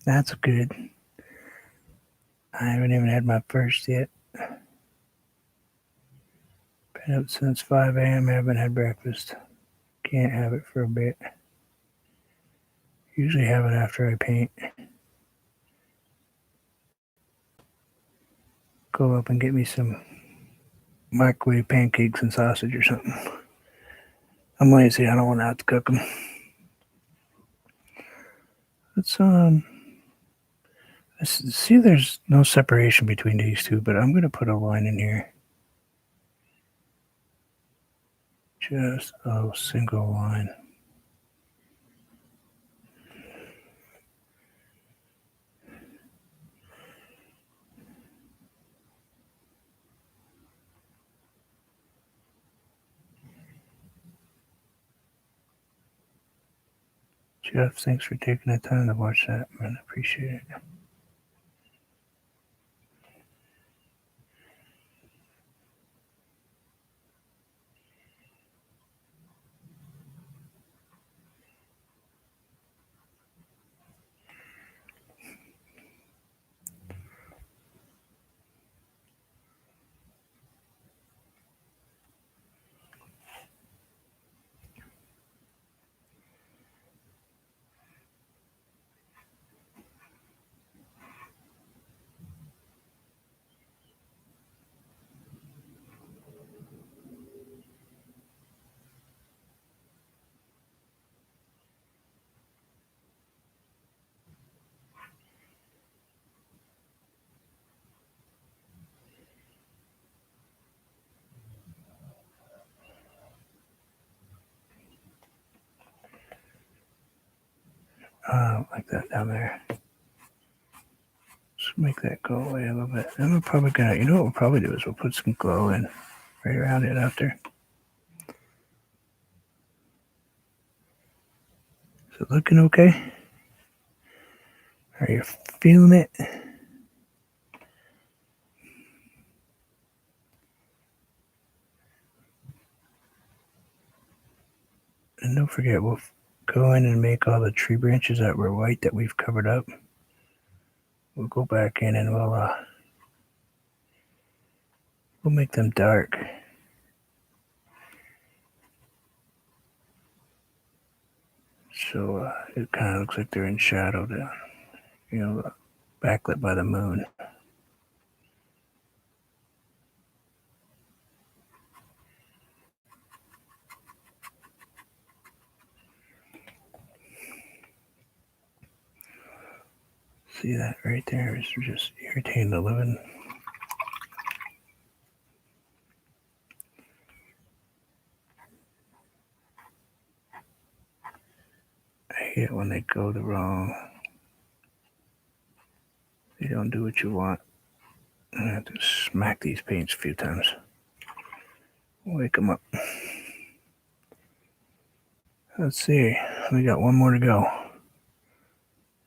Speaker 1: That's good. I haven't even had my first yet. Been up since 5 a.m. Haven't had breakfast. Can't have it for a bit. Usually have it after I paint. Go up and get me some microwave pancakes and sausage or something. I'm lazy. I don't want to have to cook them. Let's see. There's no separation between these two, but I'm gonna put a line in here. Just a single line. Jeff, thanks for taking the time to watch that, man. I appreciate it. Like that down there. Just make that go away a little bit. And we're probably gonna, you know what we'll probably do is we'll put some glow in right around it after. Is it looking okay? Are you feeling it? And don't forget, we'll go in and make all the tree branches that were white that we've covered up. We'll go back in and we'll make them dark. So it kind of looks like they're in shadow, backlit by the moon. See that right there is just irritating the living. I hate it when they go the wrong. They don't do what you want. I have to smack these paints a few times. Wake them up. Let's see. We got one more to go.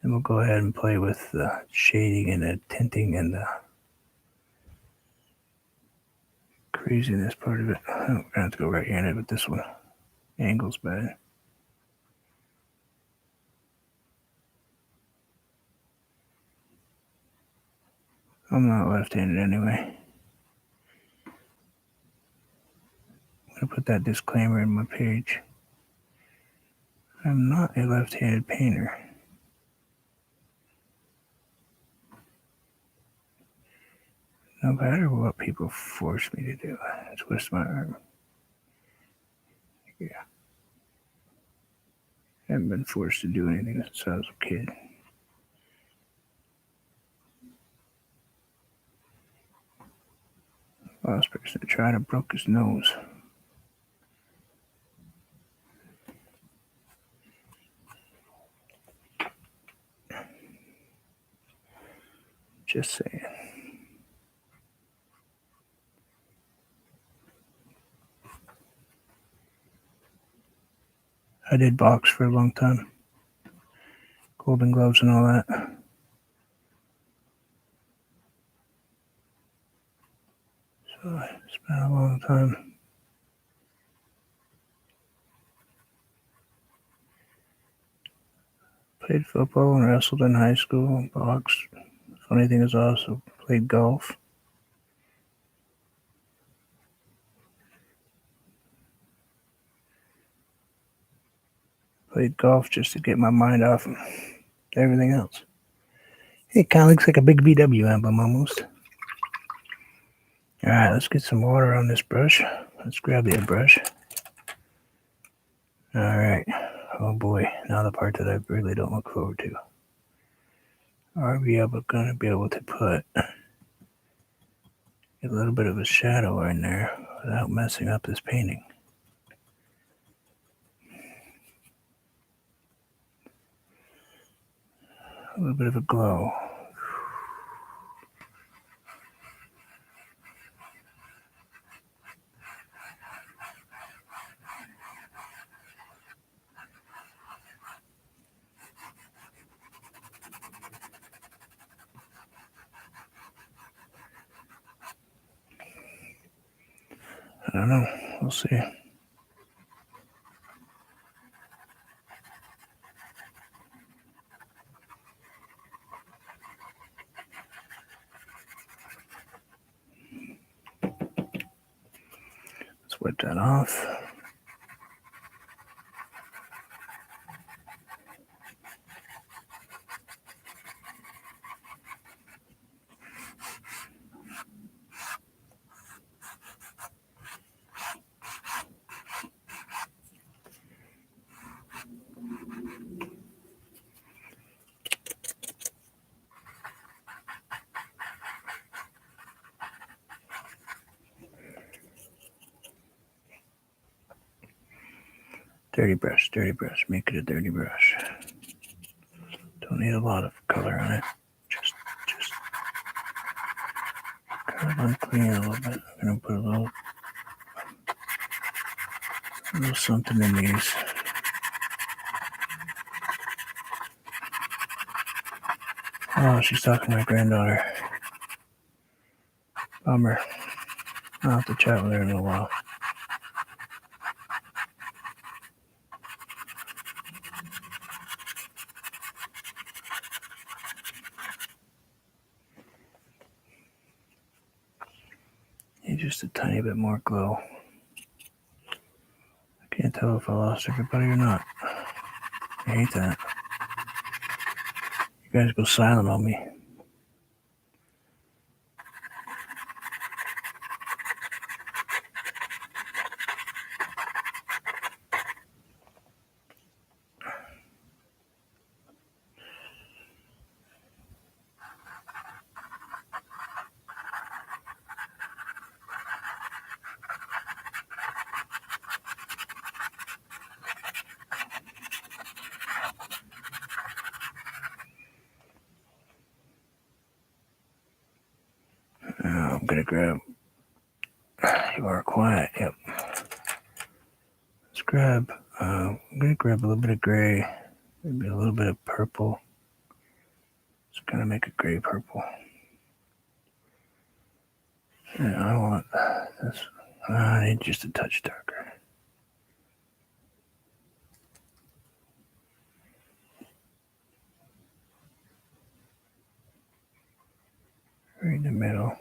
Speaker 1: And we'll go ahead and play with the shading and the tinting and the craziness part of it. I'm going to have to go right-handed with this one. Angle's bad. I'm not left-handed anyway. I'm going to put that disclaimer in my page. I'm not a left-handed painter. No matter what people force me to do, I twist my arm. Yeah. I haven't been forced to do anything since I was a kid. Last person to try to broke his nose. Just saying. I did box for a long time, Golden Gloves and all that. So I spent a long time. Played football and wrestled in high school, boxed. Funny thing is, I also played golf. Played golf just to get my mind off everything else. It kind of looks like a big VW emblem almost. All right, let's get some water on this brush. Let's grab the brush. All right. Oh boy, now the part that I really don't look forward to. Are we going to be able to put a little bit of a shadow in there without messing up this painting? A little bit of a glow. I don't know. We'll see. Let's wipe that off. Dirty brush, make it a dirty brush. Don't need a lot of color on it. Just kind of unclean a little bit. I'm gonna put a little something in these. Oh, she's talking to my granddaughter. Bummer. I'll have to chat with her in a little while. Need just a tiny bit more glow. I can't tell if I lost everybody or not. I hate that. You guys go silent on me. I'm gonna grab. You are quiet. Yep. Let's grab. I'm gonna grab a little bit of gray, maybe a little bit of purple. Just kind of make a gray purple. And I want this. I need just a touch darker. Right in the middle.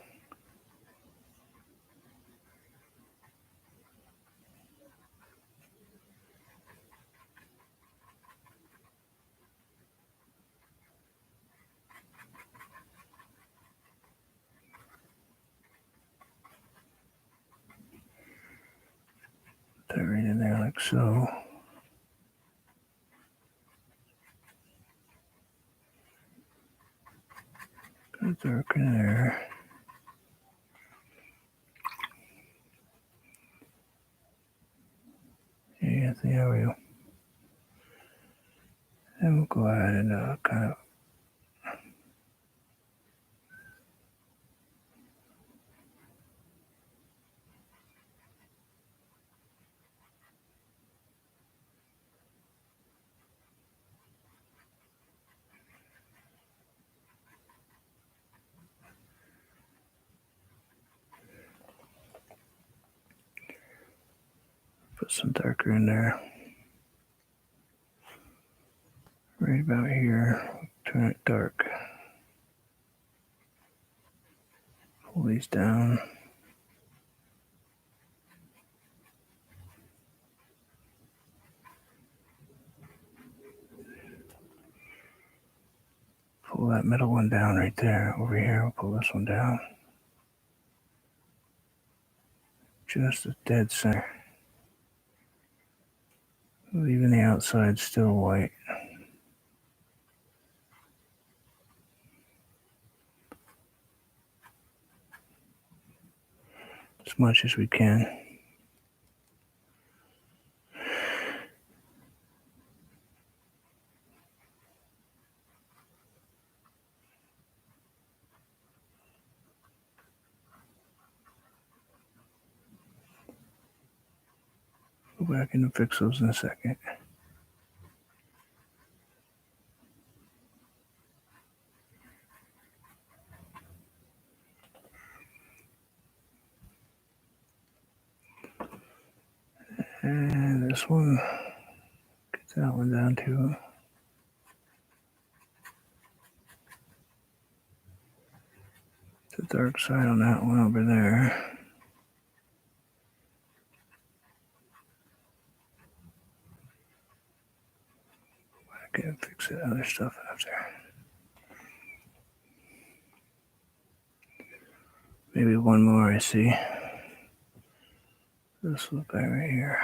Speaker 1: Put that right in there like so. Got dark in there. Yeah, there we go. And we'll go ahead and kind of Put some darker in there. Right about here. Turn it dark. Pull these down. Pull that middle one down right there. Over here, we'll pull this one down. Just a dead center. Leaving the outside still white. As much as we can. Go back in and fix those in a second. And this one, get that one down to the dark side on that one over there. Go back and fix that other stuff after. Maybe one more I see. This little guy right here.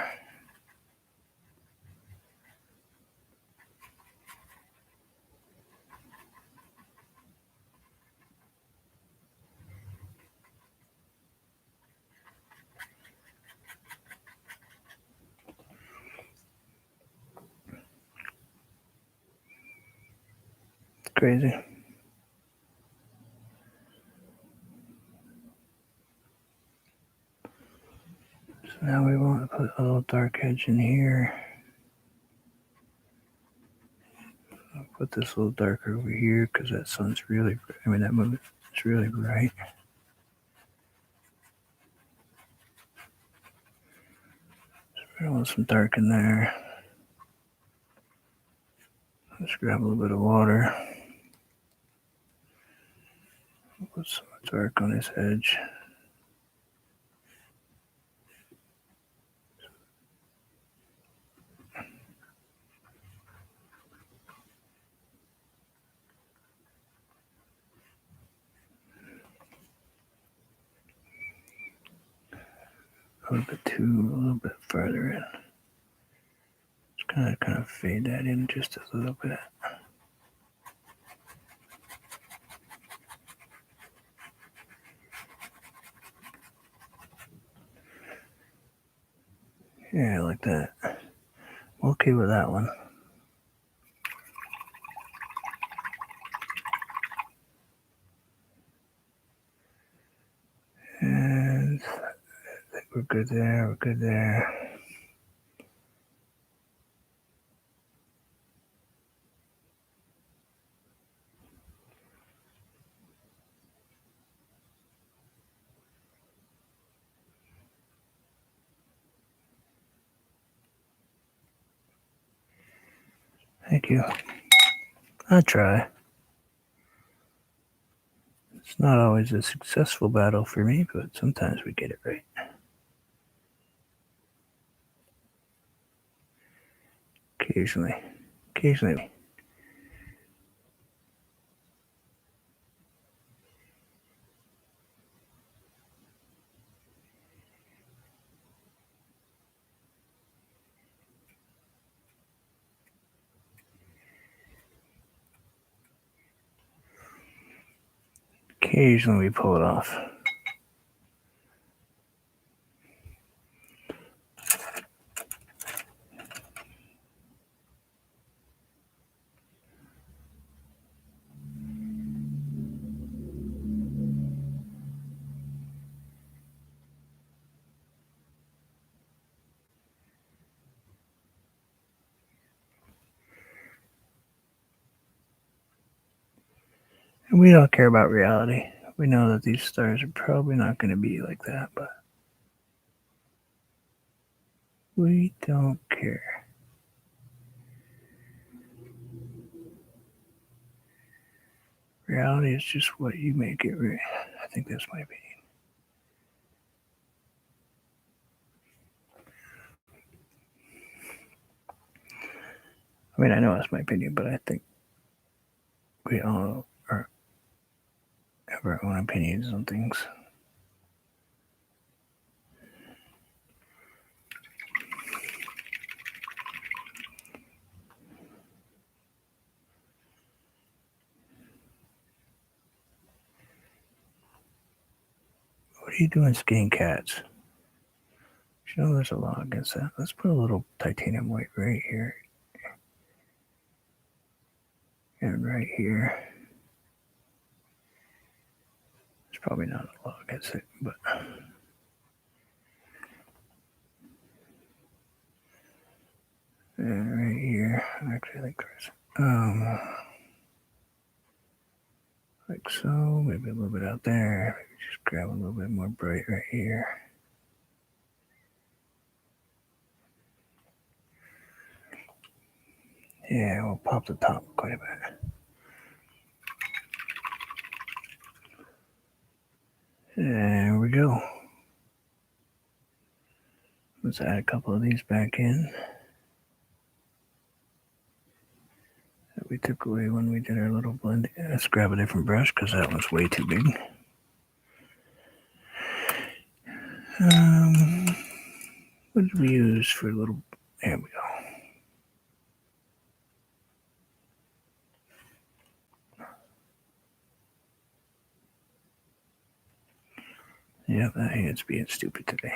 Speaker 1: Crazy. So now we want to put a little dark edge in here. I'll put this a little darker over here because that sun's really, that moon is really bright. So I want some dark in there. Let's grab a little bit of water. Put some dark on this edge. A little bit further in. Just kind of fade that in just a little bit. Yeah, like that. Okay with that one. And I think we're good there. We're good there. Thank you. I try. It's not always a successful battle for me, but sometimes we get it right. Occasionally. Occasionally we pull it off. And we don't care about reality. We know that these stars are probably not going to be like that, but We don't care. Reality is just what you make it. I think that's my opinion. I mean, I know that's my opinion, but I think we all have our own opinions on things. What are you doing skinning cats? You know there's a law against that. Let's put a little titanium white right here. And right here. There's probably not a law against it, but right here. Actually, I think there's like so. Maybe a little bit out there. Maybe just grab a little bit more bright right here. Yeah, we'll pop the top quite a bit. There we go. Let's add a couple of these back in that we took away when we did our little blend. Let's grab a different brush because that one's way too big. What did we use for a little? There we go. Yeah, that hand's being stupid today.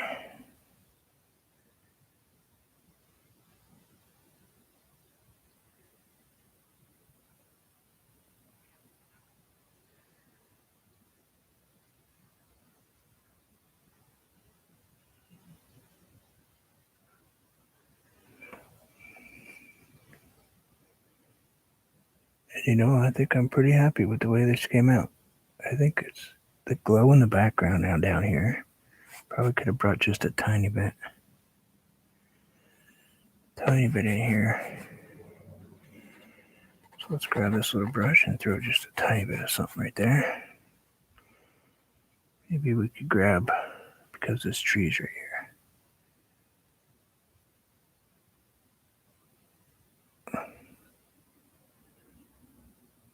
Speaker 1: You know, I think I'm pretty happy with the way this came out. I think it's the glow in the background now down here. Probably could have brought just a tiny bit in here. So let's grab this little brush and throw just a tiny bit of something right there. Maybe we could grab, because this tree's right here.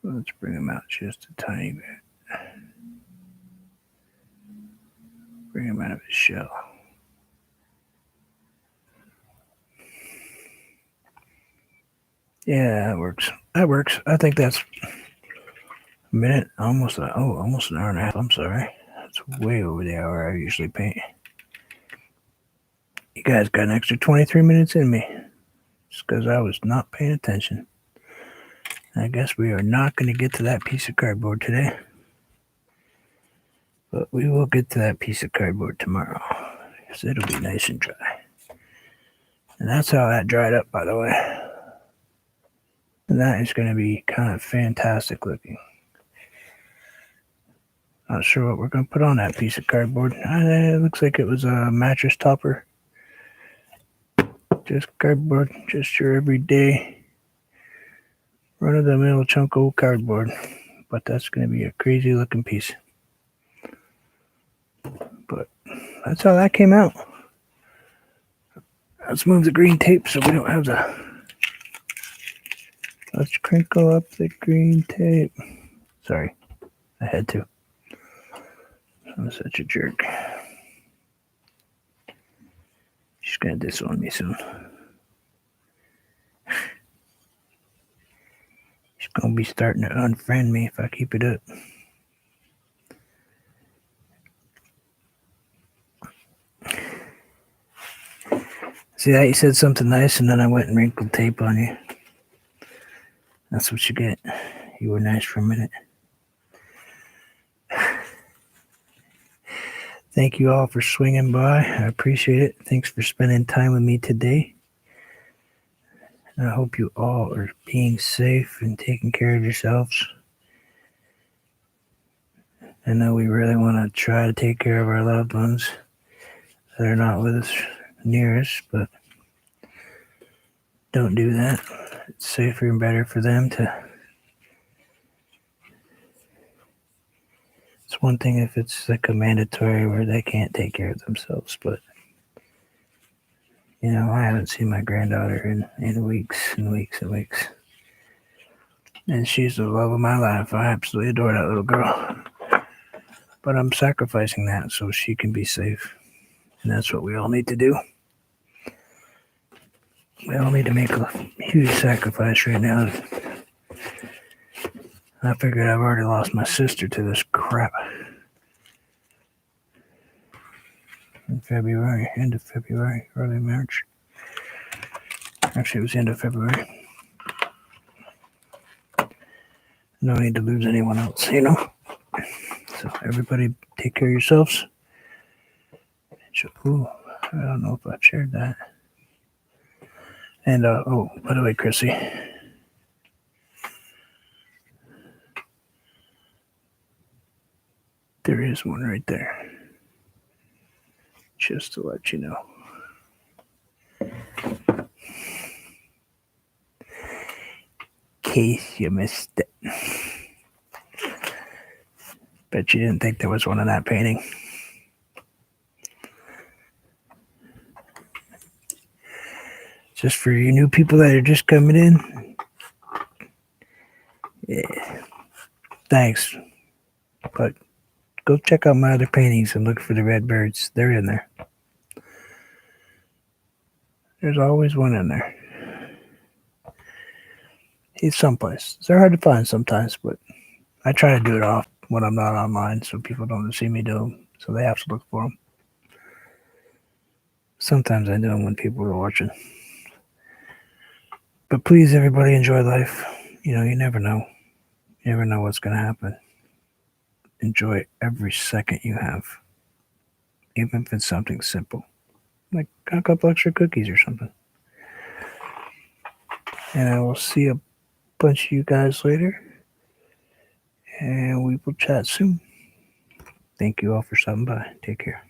Speaker 1: Let's bring them out just a tiny bit. Bring him out of his shell. Yeah, that works. That works. I think that's a minute, almost an hour and a half. I'm sorry. That's way over the hour I usually paint. You guys got an extra 23 minutes in me. Just because I was not paying attention. I guess we are not going to get to that piece of cardboard today. But we will get to that piece of cardboard tomorrow. Because it'll be nice and dry. And that's how that dried up, by the way. And that is going to be kind of fantastic looking. Not sure what we're going to put on that piece of cardboard. It looks like it was a mattress topper. Just cardboard. Just your everyday run-of-the-mill chunk of cardboard. But that's going to be a crazy looking piece. But that's how that came out. Let's move the green tape so we don't have the... Let's crinkle up the green tape. Sorry, I had to. I'm such a jerk. She's gonna disown me soon. She's gonna be starting to unfriend me if I keep it up. See that? You said something nice and then I went and wrinkled tape on you. That's what you get. You were nice for a minute. Thank you all for swinging by. I appreciate it. Thanks for spending time with me today. And I hope you all are being safe and taking care of yourselves. I know we really want to try to take care of our loved ones that are not with us near us, but don't do that. It's safer and better for them to. It's one thing if it's like a mandatory where they can't take care of themselves, but I haven't seen my granddaughter in weeks and weeks and weeks. And she's the love of my life. I absolutely adore that little girl. But I'm sacrificing that so she can be safe. And that's what we all need to do. We all need to make a huge sacrifice right now. I figured I've already lost my sister to this crap. In February, end of February, early March. Actually, it was the end of February. No need to lose anyone else, So everybody take care of yourselves. Ooh, I don't know if I've shared that. And, by the way, Chrissy, there is one right there. Just to let you know. In case you missed it. Bet you didn't think there was one in that painting. Just for you new people that are just coming in. Yeah. Thanks. But go check out my other paintings and look for the red birds. They're in there. There's always one in there. He's someplace. They're hard to find sometimes, but I try to do it off when I'm not online so people don't see me do them. So they have to look for them. Sometimes I do them when people are watching. But please, everybody, enjoy life. You never know. You never know what's going to happen. Enjoy every second you have. Even if it's something simple. Like a couple extra cookies or something. And I will see a bunch of you guys later. And we will chat soon. Thank you all for stopping by. Take care.